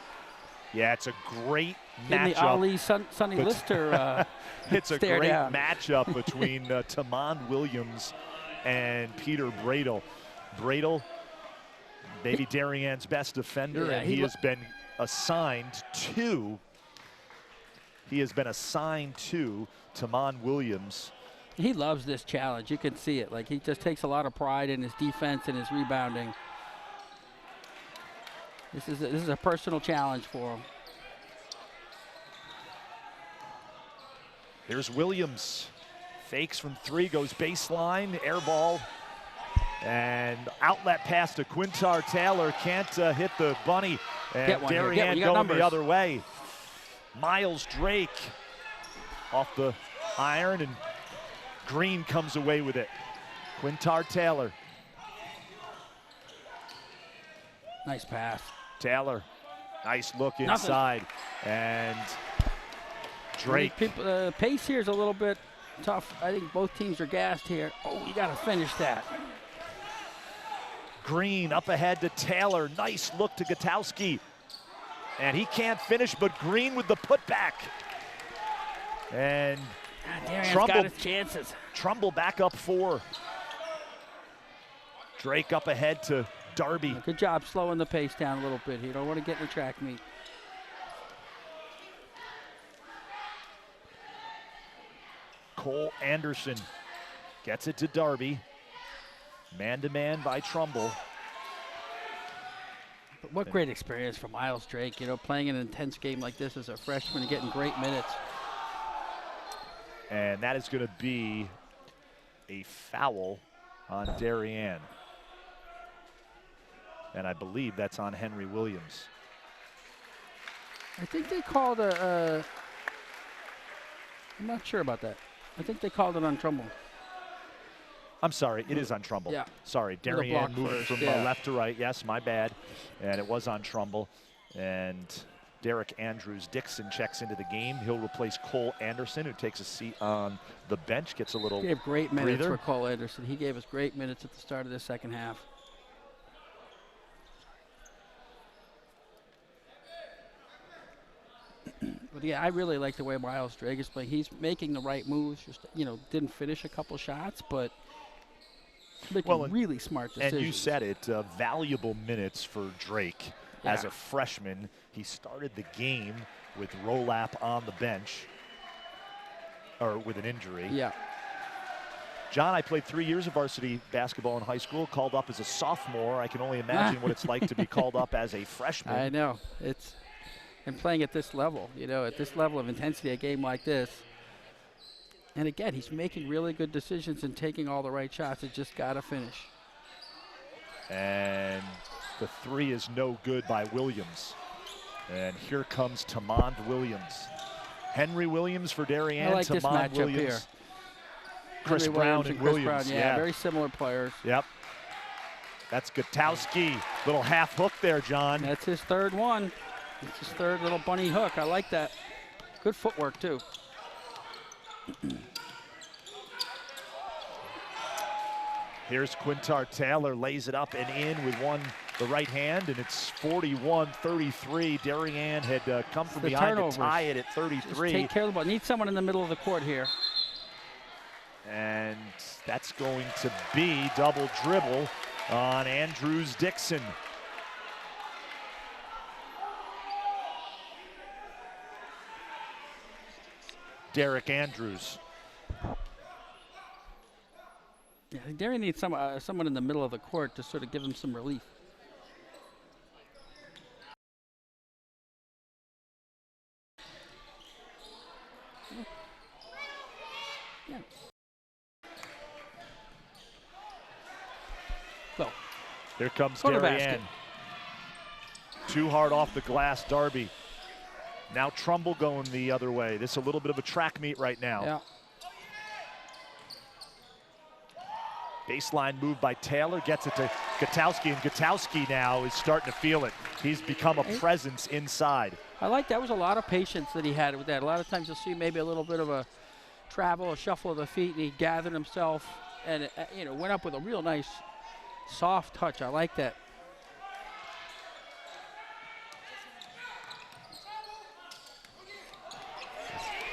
Yeah, it's a great matchup. In the Ali Sonny Lister it's a great down. matchup between Tamon Williams and Peter Bradel. Bradel, maybe Darien's best defender, and he has been assigned to Tamon Williams. He loves this challenge. You can see it. Like, he just takes a lot of pride in his defense and his rebounding. This is a personal challenge for him. Here's Williams. Fakes from three, goes baseline, air ball. And outlet pass to Quintar Taylor. Can't hit the bunny. And Darien going the other way. Miles Drake off the iron, and Green comes away with it. Quintar Taylor. Nice pass. Taylor, nice look Nothing. inside. And Drake. Pace here is a little bit tough. I think both teams are gassed here. Oh, you got to finish that. Green up ahead to Taylor. Nice look to Gutowski. And he can't finish, but Green with the putback. And Darien's Trumbull got his chances. Trumbull back up 4. Drake up ahead to Darby. Good job slowing the pace down a little bit. You don't want to get in the track meet. Cole Anderson gets it to Darby. Man-to-man by Trumbull. But what great experience for Miles Drake, you know, playing an intense game like this as a freshman and getting great minutes. And that is going to be a foul on Darien. And I believe that's on Henry Williams. I think they called I'm not sure about that. I think they called it on Trumbull. I'm sorry, it is on Trumbull. Yeah. Sorry, With a Darien block moving first, from left to right. Yes, my bad. And it was on Trumbull. And Derek Andrews Dixon checks into the game. He'll replace Cole Anderson, who takes a seat on the bench, gets a little He gave great minutes breather. for Cole Anderson. He gave us great minutes at the start of the second half. But yeah, I really like the way Miles Drake is playing. He's making the right moves. Just, you know, didn't finish a couple shots, but making really smart decisions. And you said it, valuable minutes for Drake as a freshman. He started the game with Rolap on the bench, or with an injury. Yeah. John, I played 3 years of varsity basketball in high school, called up as a sophomore. I can only imagine what it's like to be called up as a freshman. I know. And playing at this level, you know, at this level of intensity, a game like this. And again, he's making really good decisions and taking all the right shots. It just got to finish. And the 3 is no good by Williams. And here comes Tamond Williams. Henry Williams for Darien. I like this Tamond matchup Williams. here. Chris Henry Brown Williams and Chris Williams. Brown, yeah, very similar players. Yep. That's Gutowski. Little half hook there, John. That's his third one. It's his third little bunny hook. I like that. Good footwork, too. Here's Quintar Taylor, lays it up and in with the right hand, and it's 41-33. Darien had come from behind to tie it at 33. Just take care of the ball. Need someone in the middle of the court here. And that's going to be double dribble on Andrews Dixon. Derek Andrews. Yeah, Darien needs someone in the middle of the court to sort of give him some relief. Yeah. Well, Here comes Corner Darien. basket. Too hard off the glass, Darby. Now Trumbull going the other way. This is a little bit of a track meet right now. yeah. Baseline move by Taylor, gets it to Gutowski, and Gutowski now is starting to feel it. He's become a presence inside. I like that. Was a lot of patience that he had with that. A lot of times you'll see maybe a little bit of a travel, a shuffle of the feet, and he gathered himself and you know, went up with a real nice soft touch. I like that.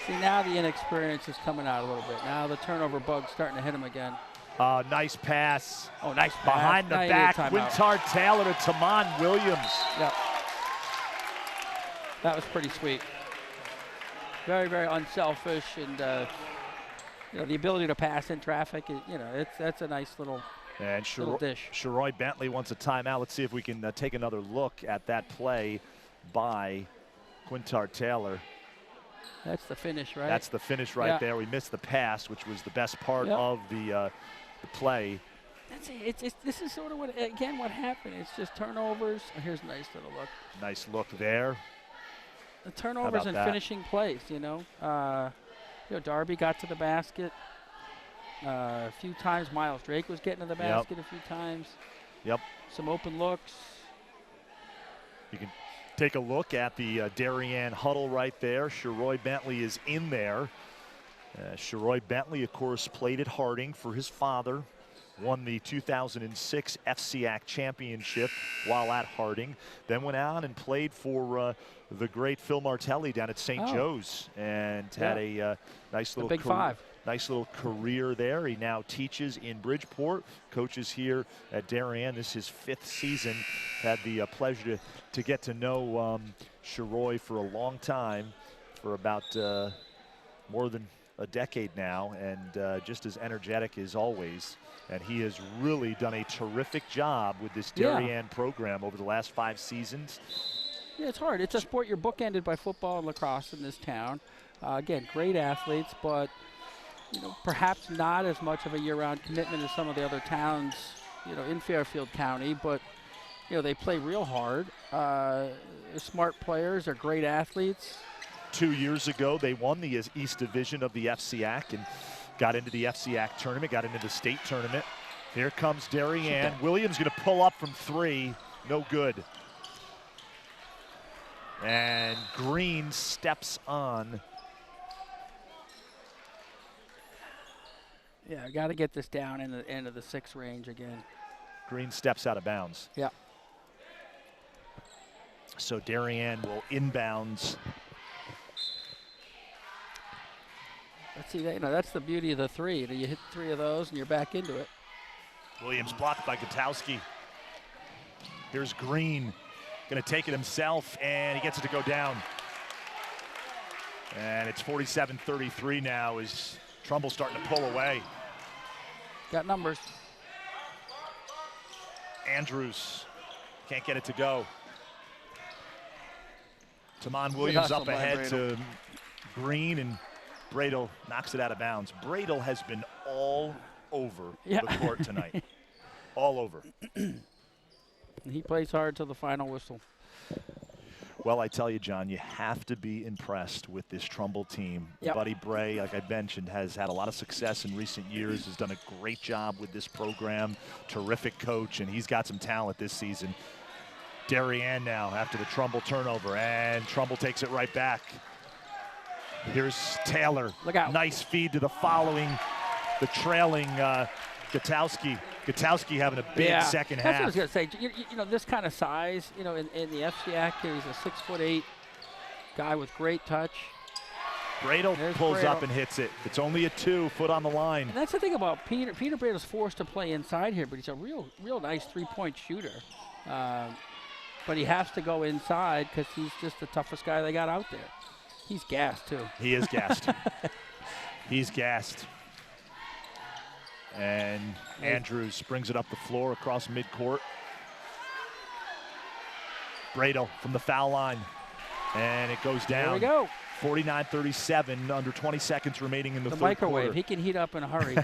See, now the inexperience is coming out a little bit. Now the turnover bug's starting to hit him again. Nice pass. Oh, nice pass. Behind the Now you need a back, timeout. Quintar Taylor to Tamond Williams. Yep. That was pretty sweet. Very, very unselfish, and you know, the ability to pass in traffic. You know, that's a nice little dish. Sharoy Bentley wants a timeout. Let's see if we can take another look at that play by Quintar Taylor. That's the finish, right? That's the finish right there. We missed the pass, which was the best part of the play. That's it. This is sort of what happened. It's just turnovers. Oh, here's a nice little look. Nice look there. The turnovers and finishing plays, you know. Darby got to the basket. A few times Miles Drake was getting to the basket a few times. Yep. Some open looks. You can take a look at the Darien huddle right there. Sheroy Bentley is in there. Sheroy Bentley, of course, played at Harding for his father. Won the 2006 FCIAC championship while at Harding. Then went on and played for the great Phil Martelli down at St. Joe's and had a nice little Big Five. Nice little career there. He now teaches in Bridgeport, coaches here at Darien. This is his 5th season. Had the pleasure to get to know Sheroy for a long time, for about more than a decade now, and just as energetic as always. And he has really done a terrific job with this Darien program over the last 5 seasons. Yeah, it's hard. It's a sport you're bookended by football and lacrosse in this town. Again, great athletes, but perhaps not as much of a year-round commitment as some of the other towns, in Fairfield County. But they play real hard. Smart players, are great athletes. 2 years ago, they won the East Division of the FCIAC and got into the FCIAC tournament, got into the state tournament. Here comes Darien. Williams going to pull up from 3. No good. And Green steps on. Yeah, got to get this down in the end of the 6 range again. Green steps out of bounds. Yeah. So Darien will inbounds. Let's see, that's the beauty of the 3. You hit 3 of those and you're back into it. Williams blocked by Gutowski. Here's Green, going to take it himself, and he gets it to go down. And it's 47-33 now as Trumbull starting to pull away. Got numbers. Andrews can't get it to go. Tamon Williams up ahead to Green, and Bradle knocks it out of bounds. Bradle has been all over the court tonight. All over. He plays hard till the final whistle. Well, I tell you, John, you have to be impressed with this Trumbull team. Buddy Bray, like I mentioned, has had a lot of success in recent years, has done a great job with this program. Terrific coach, and he's got some talent this season. Darien now after the Trumbull turnover, and Trumbull takes it right back. Here's Taylor. Look out. Nice feed to the trailing Gutowski. Gutowski having a big second half. That's what I was going to say. This kind of size, in the FCIAC, he's a 6'8" guy with great touch. Bradle pulls up and hits it. It's only a 2, foot on the line. And that's the thing about Peter. Peter Bradle's forced to play inside here, but he's a real nice 3-point shooter. But he has to go inside because he's just the toughest guy they got out there. He's gassed, too. He is gassed. He's gassed. And Andrews brings it up the floor across midcourt. Bradle from the foul line. And it goes down. There we go. 49-37, under 20 seconds remaining in the third microwave. quarter. He can heat up in a hurry.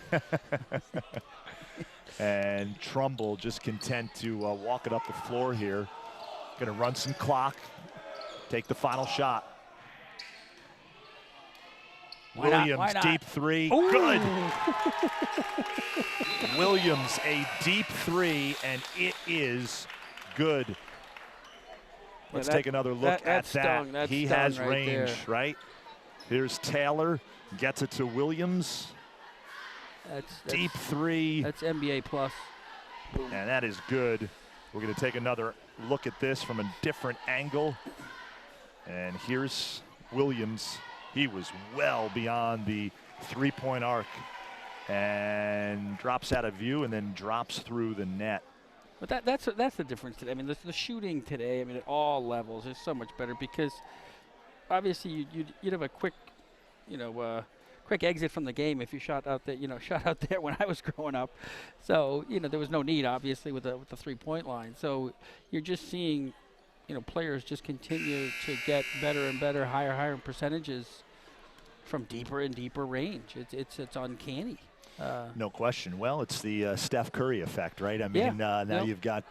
And Trumbull just content to walk it up the floor here. Going to run some clock, take the final shot. Williams, deep 3, Ooh. Good. Williams, a deep 3, and it is good. Let's take another look at that. He has range, right? Here's Taylor, gets it to Williams. That's deep 3. That's NBA plus. Boom. And that is good. We're going to take another look at this from a different angle. And here's Williams. He was well beyond the 3-point arc and drops out of view and then drops through the net. But that's the difference today. I mean, the shooting today, at all levels is so much better because obviously you'd have a quick, quick exit from the game if you shot out there when I was growing up. So, there was no need obviously with the 3-point line. So you're just seeing players just continue to get better and better, higher percentages from deeper and deeper range. It's uncanny. No question. Well, it's the Steph Curry effect, right? I mean, Yeah. now you've got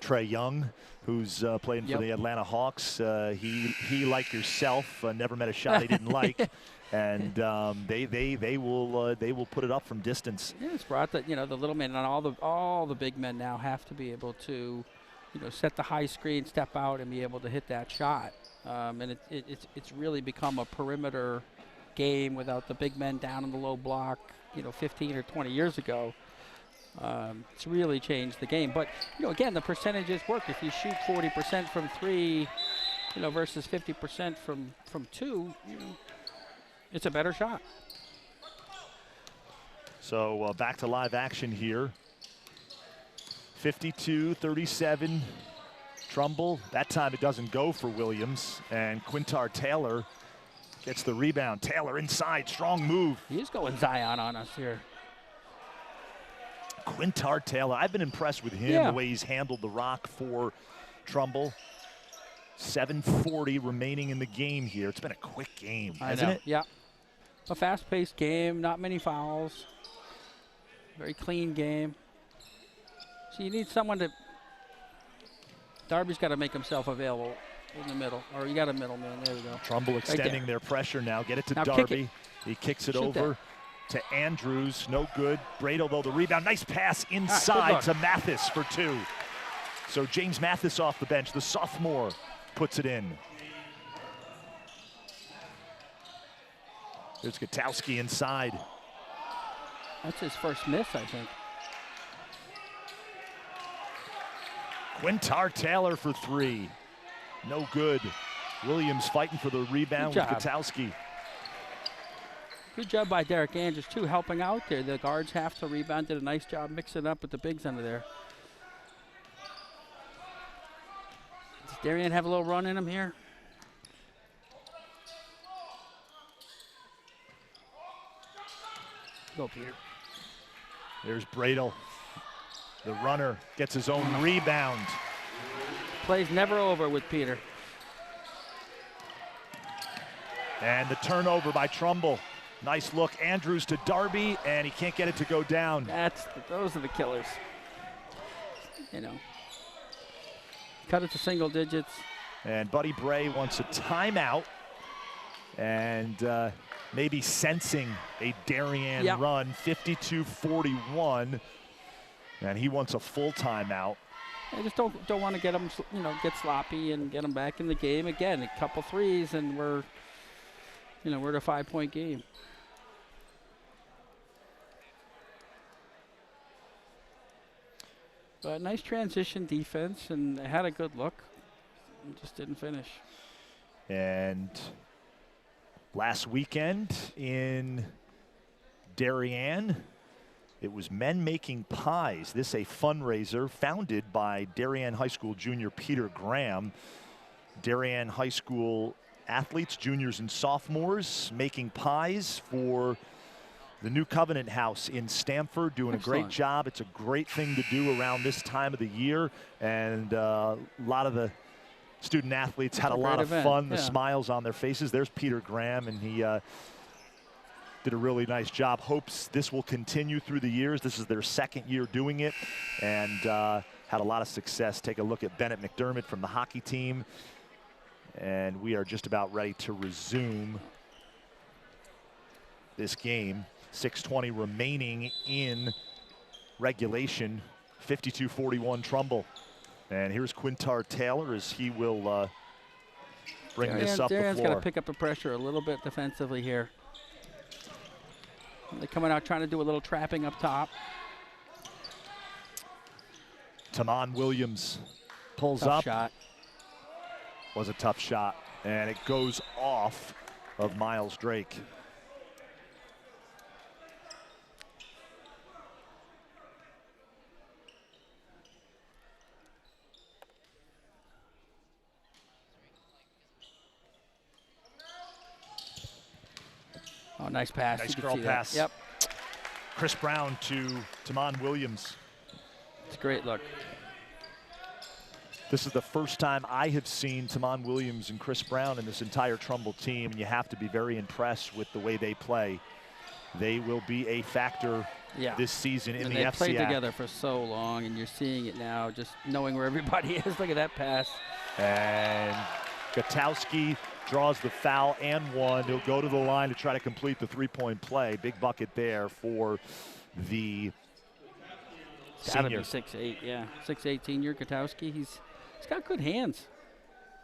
Trae Young, who's playing for Yep. the Atlanta Hawks. He like yourself, never met a shot he didn't like, and they will put it up from distance. Yeah, it's brought that, the little men and all the big men now have to be able to, set the high screen, step out, and be able to hit that shot. And it's really become a perimeter game without the big men down in the low block. 15 or 20 years ago. It's really changed the game. But again, the percentages work. If you shoot 40% from 3, versus 50% from 2, it's a better shot. So back to live action here. 52-37, Trumbull. That time it doesn't go for Williams, and Quintar Taylor gets the rebound. Taylor inside, strong move. He's going Zion on us here. Quintar Taylor, I've been impressed with him, the way he's handled the rock for Trumbull. 7:40 remaining in the game here. It's been a quick game, hasn't it? Yeah. A fast-paced game, not many fouls. Very clean game. So you need someone to... Darby's got to make himself available in the middle. Or you got a middleman. There we go. Trumbull extending their pressure now. Get it to Now kick Darby. He kicks it over to Andrews. No good. Bradle, though, the rebound. Nice pass inside to Mathis for 2. So James Mathis off the bench, the sophomore, puts it in. There's Gutowski inside. That's his first miss, I think. Quintar Taylor for 3. No good. Williams fighting for the rebound with Gutowski. Good job by Derek Andrews, too, helping out there. The guards have to rebound. Did a nice job mixing up with the bigs under there. Does Darien have a little run in him here? Go, Peter. There's Bradle. The runner gets his own rebound. Play's never over with Peter. And the turnover by Trumbull. Nice look, Andrews to Darby, and he can't get it to go down. Those are the killers. Cut it to single digits. And Buddy Bray wants a timeout, and maybe sensing a Darien run, 52-41, and he wants a full timeout. I just don't want to get them, get sloppy and get them back in the game again. A couple threes, and we're in a 5-point game. But nice transition defense, and they had a good look. Just didn't finish. And last weekend in Darien, it was Men Making Pies. This a fundraiser founded by Darien High School junior Peter Graham. Darien High School athletes, juniors and sophomores, making pies for the New Covenant House in Stamford, doing a great job. It's a great thing to do around this time of the year, and a lot of the student athletes had a lot of fun, the smiles on their faces. There's Peter Graham, and he did a really nice job. Hopes this will continue through the years. This is their second year doing it, and had a lot of success. Take a look at Bennett McDermott from the hockey team, and we are just about ready to resume this game. 6:20 remaining in regulation. 52-41 Trumbull. And here's Quintar Taylor as he will bring this up the Darien's floor. got to pick up the pressure a little bit defensively here. They're coming out trying to do a little trapping up top. Tamon Williams pulls Tough up. shot. Was a tough shot. And it goes off of Miles Drake. Oh, nice pass. Nice You can curl see pass. that. Yep. Chris Brown to Tamon Williams. It's a great look. This is the first time I have seen Tamon Williams and Chris Brown in this entire Trumbull team, and you have to be very impressed with the way they play. they will be a factor this season in and the they FCIAC. played together for so long, and you're seeing it now, just knowing where everybody is. Look at that pass. And Gutowski draws the foul and one. He'll go to the line to try to complete the three-point play. Big bucket there for the Gotta senior. be 6'8", yeah. 6'8" senior Gutowski. He's got good hands.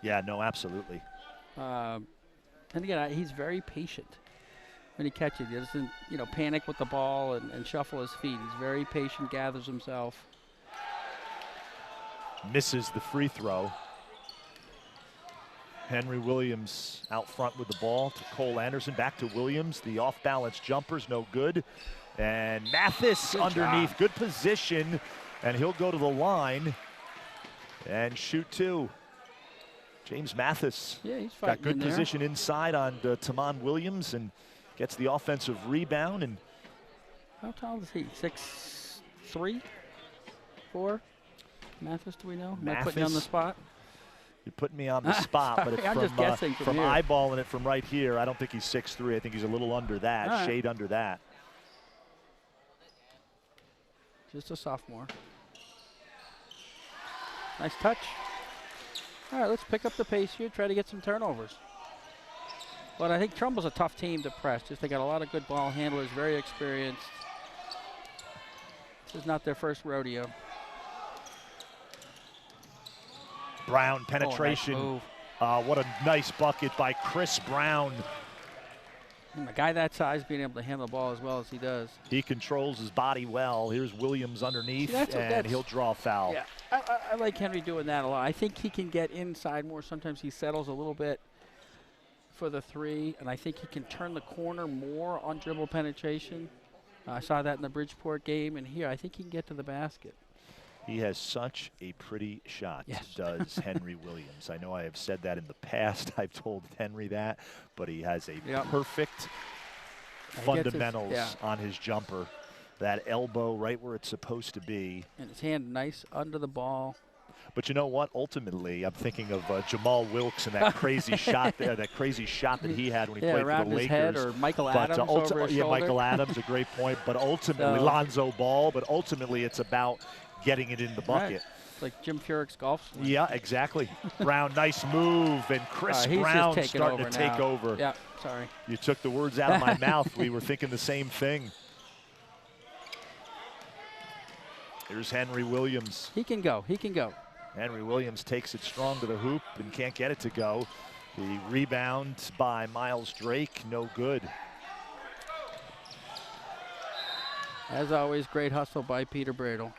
Yeah, no, absolutely. And again, he's very patient when he catches. He doesn't, panic with the ball and shuffle his feet. He's very patient, gathers himself. Misses the free throw. Henry Williams out front with the ball to Cole Anderson. Back to Williams. The off-balance jumper's no good. And Mathis underneath. Good position. And he'll go to the line and shoot two. James Mathis he's fighting got good in there. position inside on Tamon Williams and gets the offensive rebound. And how tall is he? 6'3", 4? Mathis, do we know? Am I putting you on the spot? You're putting me on the spot, but I'm just guessing from here. eyeballing it from right here, I don't think he's 6'3". I think he's a little under that, shade under that. Just a sophomore. Nice touch. All right, let's pick up the pace here, try to get some turnovers. But I think Trumbull's a tough team to press. Just they got a lot of good ball handlers, very experienced. This is not their first rodeo. Brown penetration. Oh, nice move. What a nice bucket by Chris Brown. And a guy that size being able to handle the ball as well as he does. He controls his body well. Here's Williams underneath, and he'll draw a foul. Yeah, I like Henry doing that a lot. I think he can get inside more. Sometimes he settles a little bit for the three, and I think he can turn the corner more on dribble penetration. I saw that in the Bridgeport game, and here I think he can get to the basket. He has such a pretty shot, does Henry Williams. I know I have said that in the past. I've told Henry that, but he has a perfect fundamentals on his jumper. That elbow right where it's supposed to be. And his hand nice under the ball. But you know what? Ultimately, I'm thinking of Jamal Wilkes and that crazy shot there, that crazy shot that he had when he played for the Lakers. Head or Michael Adams over his shoulder. Michael Adams, a great point. But ultimately, Lonzo Ball. But ultimately, it's about getting it in the bucket. Right. It's like Jim Furyk's golf swing. Yeah, exactly. Brown, nice move, and Chris Brown starting to take over. Yeah, sorry. You took the words out of my mouth. We were thinking the same thing. Here's Henry Williams. He can go. He can go. Henry Williams takes it strong to the hoop and can't get it to go. The rebound by Miles Drake, no good. As always, great hustle by Peter Bradle.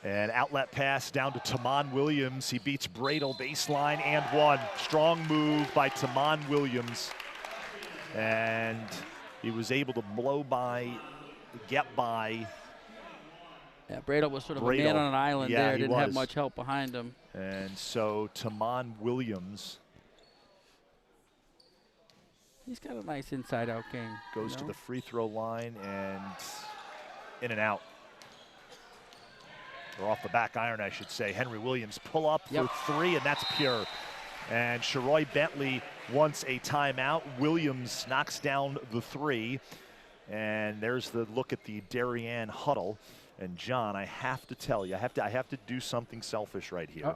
An outlet pass down to Tamon Williams. He beats Bradle baseline and one. Strong move by Tamon Williams. And he was able to blow by, get by. Yeah, Bradle was sort of a man on an island there. Didn't have much help behind him. And so Tamon Williams. He's got a nice inside-out game. Goes to the free throw line and in and out. Or off the back iron, I should say. Henry Williams pull up for three, and that's pure. And Sharoy Bentley wants a timeout. Williams knocks down the three. And there's the look at the Darien huddle. And John, I have to tell you, I have to do something selfish right here.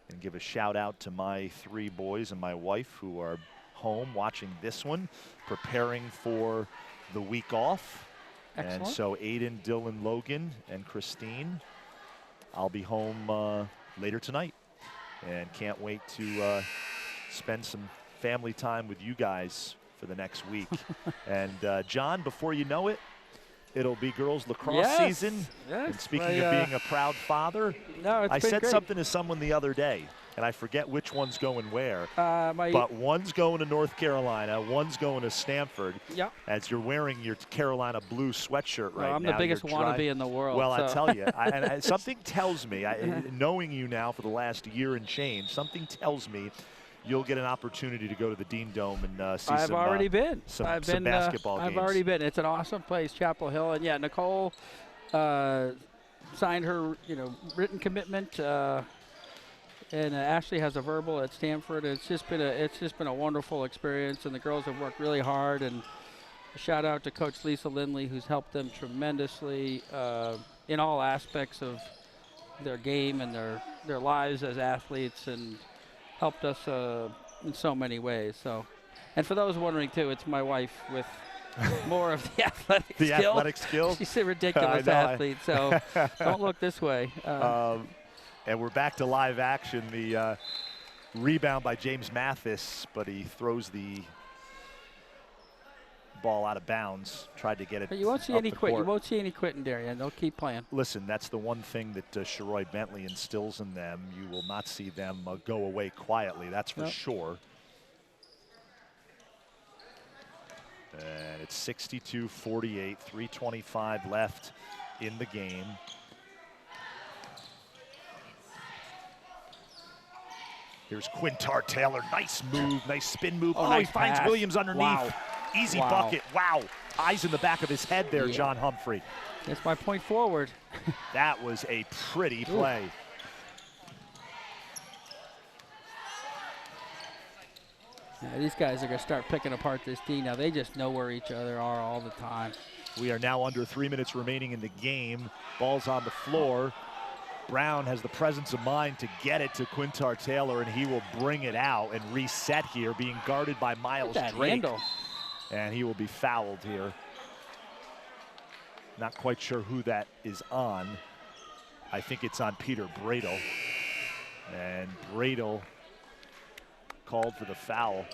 And give a shout out to my three boys and my wife who are home watching this one, preparing for the week off. Excellent. And so Aiden, Dylan, Logan, and Christine, I'll be home later tonight and can't wait to spend some family time with you guys for the next week. And John, before you know it, it'll be girls lacrosse season. And speaking of being a proud father, I said something to someone the other day, and I forget which one's going where. But one's going to North Carolina, one's going to Stanford. As you're wearing your Carolina blue sweatshirt right now. I'm the biggest wannabe in the world. Well, I tell you, something tells me, knowing you now for the last year and change, something tells me you'll get an opportunity to go to the Dean Dome and see I've some, already been. some I've basketball games. already been. It's an awesome place, Chapel Hill. And, yeah, Nicole signed her, written commitment. And Ashley has a verbal at Stanford. It's just been a wonderful experience, and the girls have worked really hard. And a shout out to Coach Lisa Lindley, who's helped them tremendously in all aspects of their game and their lives as athletes, and helped us in so many ways. So, and for those wondering too, it's my wife with more of the athletic the skill. athletic skill. She's a ridiculous athlete, so don't look this way. And we're back to live action. The rebound by James Mathis, but he throws the ball out of bounds. Tried to get it. But you won't see up any the quit. You court. won't see any quitting, Darien. They'll keep playing. Listen, that's the one thing that Sharoy Bentley instills in them. You will not see them go away quietly. That's for sure. And it's 62-48, 3:25 left in the game. Here's Quintar Taylor, nice move, nice spin move. Oh, nice he finds pass. Williams underneath. Wow. Easy Wow. bucket, wow. Eyes in the back of his head there, Yeah. John Humphrey. That's my point forward. That was a pretty play. Yeah, these guys are going to start picking apart this team now. They just know where each other are all the time. We are now under 3 minutes remaining in the game. Ball's on the floor. Brown has the presence of mind to get it to Quintar Taylor, and he will bring it out and reset here, being guarded by Miles That Drake. handle. And he will be fouled here. Not quite sure who that is on. I think it's on Peter Bradle. And Bradle called for the foul.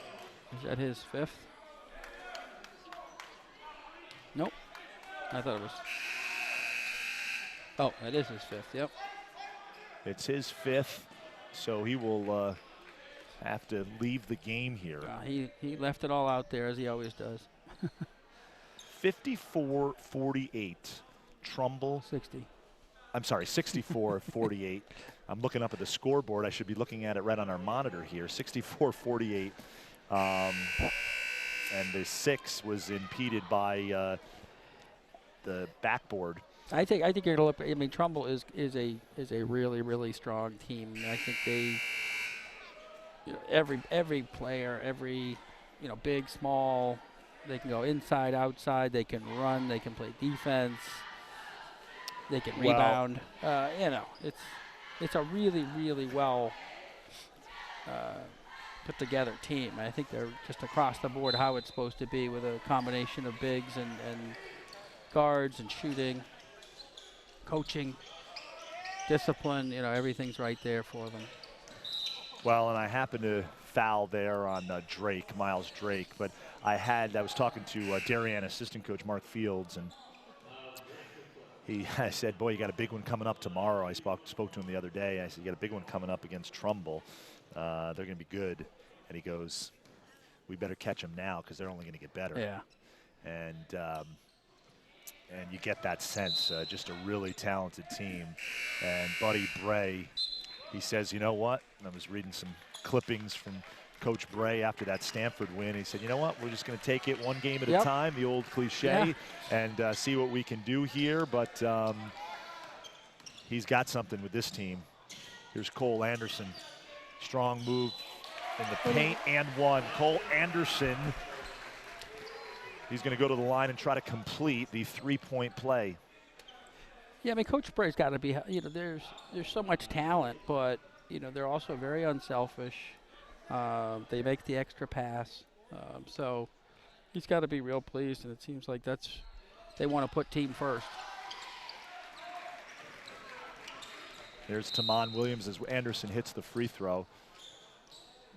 Is that his fifth? Nope. I thought it was. Oh, that is his fifth, yep. It's his fifth, so he will have to leave the game here. He left it all out there, as he always does. 54-48, Trumbull. 60. I'm sorry, 64-48. I'm looking up at the scoreboard. I should be looking at it right on our monitor here. 64-48. And the 6 was impeded by the backboard. I think you're going to look. I mean, Trumbull is a really strong team. And I think they, every player, every big, small, they can go inside, outside. They can run. They can play defense. They can rebound. It's a really well put together team. I think they're just across the board how it's supposed to be, with a combination of bigs and guards and shooting. Coaching, discipline, everything's right there for them. Well, and I happened to foul there on Drake, Miles Drake, but I was talking to Darien assistant coach Mark Fields, and I said, boy, you got a big one coming up tomorrow. I spoke to him the other day. I said, you got a big one coming up against Trumbull. They're going to be good. And he goes, we better catch them now because they're only going to get better. Yeah. And you get that sense, just a really talented team. And Buddy Bray, he says, you know what? And I was reading some clippings from Coach Bray after that Stanford win. He said, you know what? We're just going to take it one game at a time, the old cliche, and see what we can do here. But he's got something with this team. Here's Cole Anderson. Strong move in the paint and one. Cole Anderson. He's going to go to the line and try to complete the three-point play. Yeah, I mean, Coach Bray's got to be, there's so much talent, but, they're also very unselfish. They make the extra pass. So he's got to be real pleased, and it seems like they want to put team first. There's Taman Williams as Anderson hits the free throw.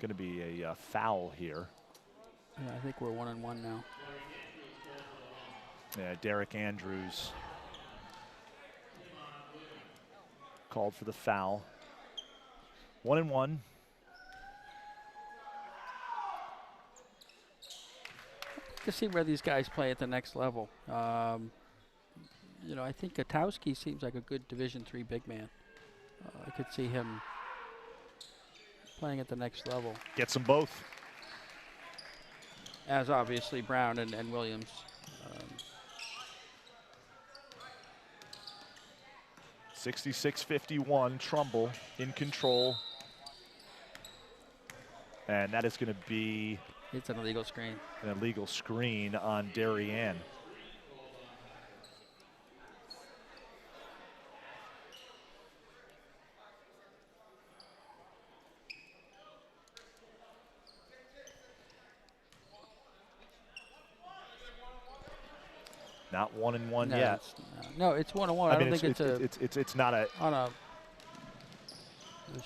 Going to be a foul here. Yeah, I think we're 1-1 now. Yeah, Derek Andrews called for the foul. 1-1. To see where these guys play at the next level. I think Gutowski seems like a good Division III big man. I could see him playing at the next level, Gets them both. as obviously Brown and Williams. 66-51, Trumbull in control. And that is going to be It's an illegal screen. an illegal screen on Darien. Not 1-1 No, yet. no, it's 1-1. I mean, don't think it's not a on a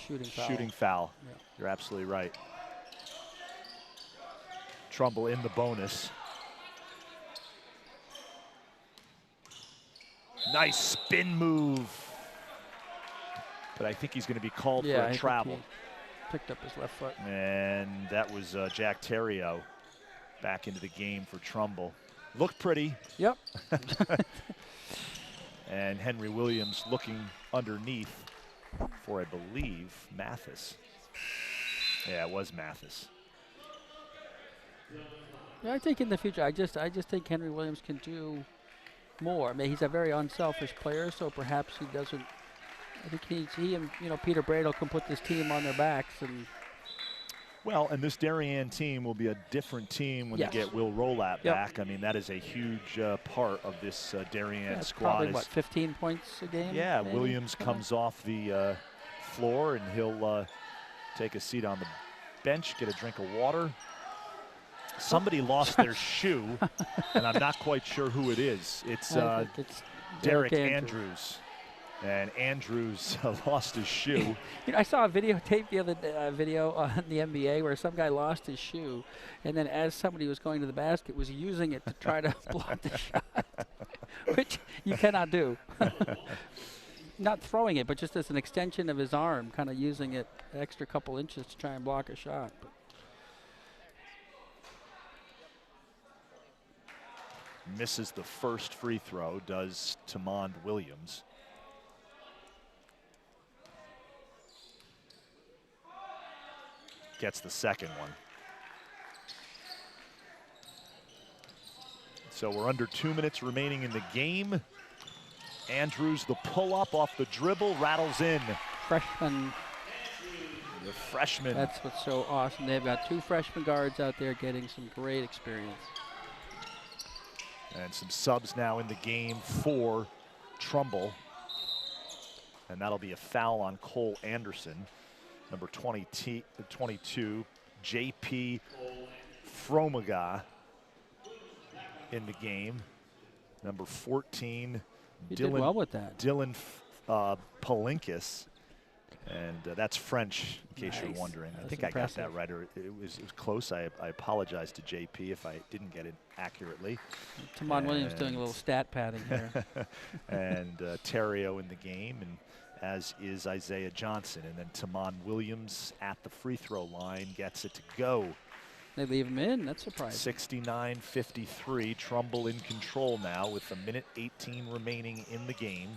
shooting foul. shooting foul. Yeah. You're absolutely right. Trumbull in the bonus. Nice spin move. But I think he's going to be called Yeah, for I a think travel. he picked up his left foot. And that was Jack Terrio back into the game for Trumbull. Looked pretty. Yep. And Henry Williams looking underneath for, I believe, Mathis. Yeah, it was Mathis. Yeah, I think in the future, I just think Henry Williams can do more. I mean, he's a very unselfish player, so perhaps he doesn't. I think he and Peter Bradle can put this team on their backs and. Well, and this Darien team will be a different team when Yes. they get Will Rolat Yep. back. I mean, that is a huge part of this Darien Yeah, it's squad. probably, what, 15 points a game? Yeah, maybe? Williams comes off the floor, and he'll take a seat on the bench, get a drink of water. Somebody lost their shoe, and I'm not quite sure who it is. It's I think it's Derek Andrews. And Andrews lost his shoe. I saw a videotape the other day, video on the NBA where some guy lost his shoe, and then as somebody was going to the basket, was using it to try to block the shot, which you cannot do. Not throwing it, but just as an extension of his arm, kind of using it an extra couple inches to try and block a shot. But Misses the first free throw, does Tamond Williams. Gets the second one. So we're under 2 minutes remaining in the game. Andrews, the pull-up off the dribble, rattles in. freshman, The freshman. that's what's so awesome. They've got 2 freshman guards out there getting some great experience. And some subs now in the game for Trumbull. And that'll be a foul on Cole Anderson. Number 22, J.P. Fromaga in the game. Number 14, He did well with that. Dylan Palinkas. And that's French, in case you're Nice. wondering. I That's think I got that impressive. right, or it was close. I apologize to JP if I didn't get it accurately. Tamon Williams doing a little stat padding here. And Terrio in the game, and as is Isaiah Johnson. And then Tamon Williams at the free throw line gets it to go. They leave him in. That's surprising. 69-53, Trumbull in control now with 1:18 remaining in the game.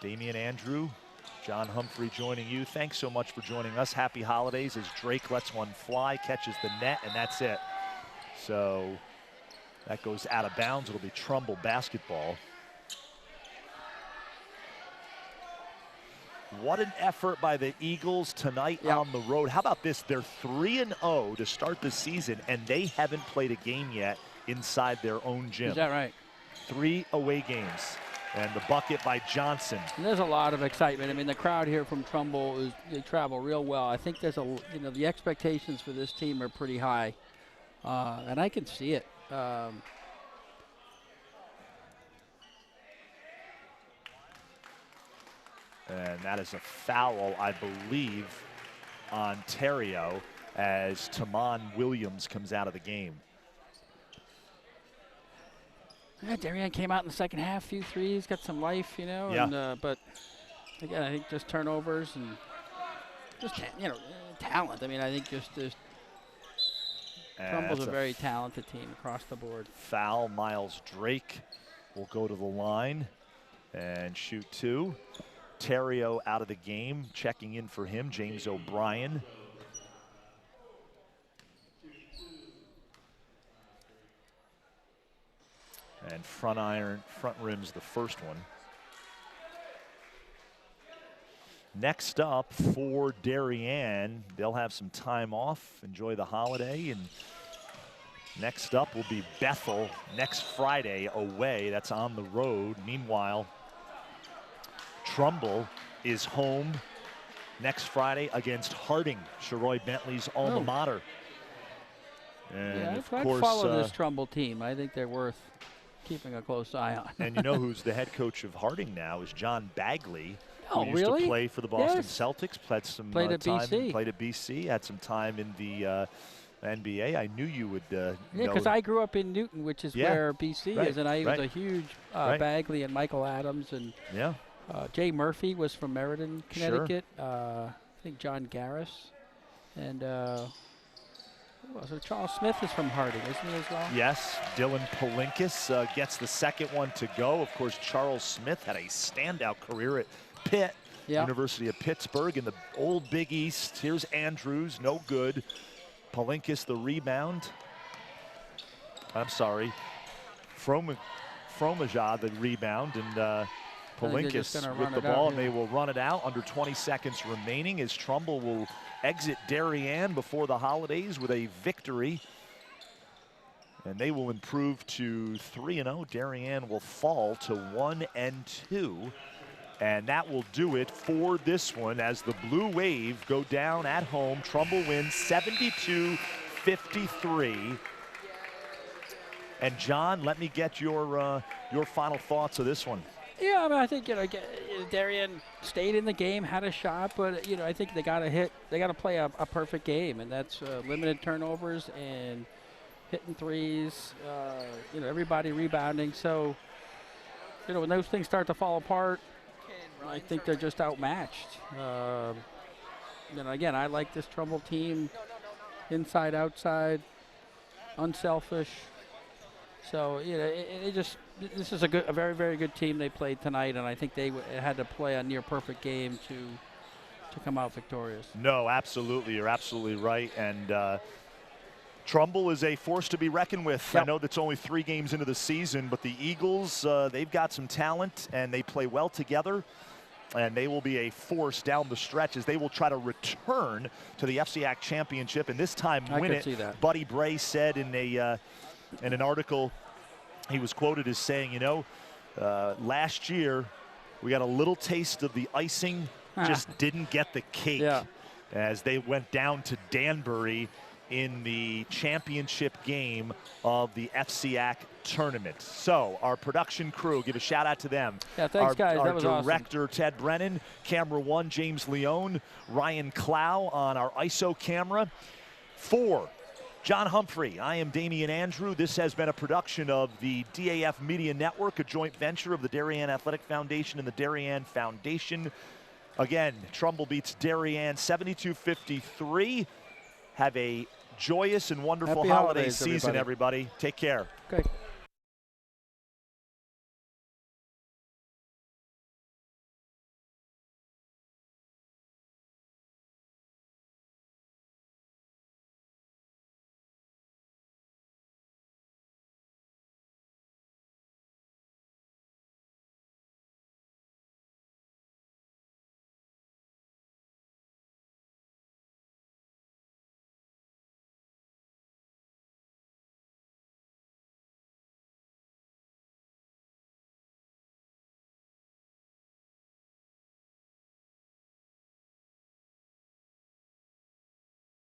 Damian Andrew, John Humphrey joining you. Thanks so much for joining us. Happy holidays as Drake lets one fly, catches the net, and that's it. So that goes out of bounds. It'll be Trumbull basketball. What an effort by the Eagles tonight on the road. How about this? They're 3-0 to start the season, and they haven't played a game yet inside their own gym. Is that right? 3 away games. And the bucket by Johnson. And there's a lot of excitement. I mean, the crowd here from Trumbull they travel real well. I think there's the expectations for this team are pretty high, and I can see it. And that is a foul, I believe, on Terrio as Tamon Williams comes out of the game. Yeah, Darien came out in the second half, few threes, got some life, Yeah. and but again, I think just turnovers and just talent. I mean, I think just Trumble's a very talented team across the board. Foul. Miles Drake will go to the line and shoot 2. Terrio out of the game. Checking in for him, James O'Brien. And front rim's the first one. Next up for Darien, they'll have some time off, enjoy the holiday, and next up will be Bethel next Friday away. That's on the road. Meanwhile, Trumbull is home next Friday against Harding, Sharoy Bentley's alma mater. And Yeah, of I'd course, follow this Trumbull team. I think they're worth keeping a close eye on. and you know who's the head coach of Harding now is John Bagley. Oh, who used really? to play for the Boston Yes. Celtics, played some Played at time, BC. played at BC, had some time in the NBA. I knew you would Yeah, know. because I grew up in Newton, which is Yeah, where BC right, is, and I was right. a huge Right. Bagley and Michael Adams, and Yeah. Jay Murphy was from Meriden, Connecticut. I think John Garris, and who else? Charles Smith is from Harding, isn't he as well? Yes, Dylan Palinkas gets the second one to go. Of course, Charles Smith had a standout career at Pitt, Yeah. University of Pittsburgh in the old Big East. Here's Andrews, no good. Palinkas the rebound. I'm sorry, Fromajah the rebound, and think they're just Palinkas gonna with run the it out ball, and here. they will run it out under 20 seconds remaining as Trumbull will exit Darien before the holidays with a victory. And they will improve to 3-0. Darien will fall to 1-2. And that will do it for this one as the Blue Wave go down at home. Trumbull wins 72-53. And John, let me get your final thoughts of this one. Yeah, I mean, I think Darien stayed in the game, had a shot, but I think they got to play a perfect game, and that's limited turnovers and hitting threes. Everybody rebounding. So, when those things start to fall apart, I think they're just outmatched. Again, I like this Trumbull team, inside, outside, unselfish. So this is a very, very good team they played tonight, and I think they had to play a near perfect game to come out victorious. No, absolutely, you're absolutely right, and Trumbull is a force to be reckoned with. Yep. I know that's only 3 games into the season, but the Eagles, they've got some talent, and they play well together. And they will be a force down the stretch as they will try to return to the FCIAC championship, and this time win it. See that. Buddy Bray said in an article, he was quoted as saying, last year we got a little taste of the icing, just didn't get the cake. Yeah. As they went down to Danbury in the championship game of the FCIAC tournament. So our production crew, give a shout out to them. Yeah, thanks, guys. Our That was awesome. director, Ted Brennan, camera 1, James Leone, Ryan Clow on our ISO camera. 4, John Humphrey. I am Damian Andrew. This has been a production of the DAF Media Network, a joint venture of the Darien Athletic Foundation and the Darien Foundation. Again, Trumbull beats Darien 72-53. Have a joyous and wonderful Happy holiday holidays, season, everybody. everybody. Take care. Okay.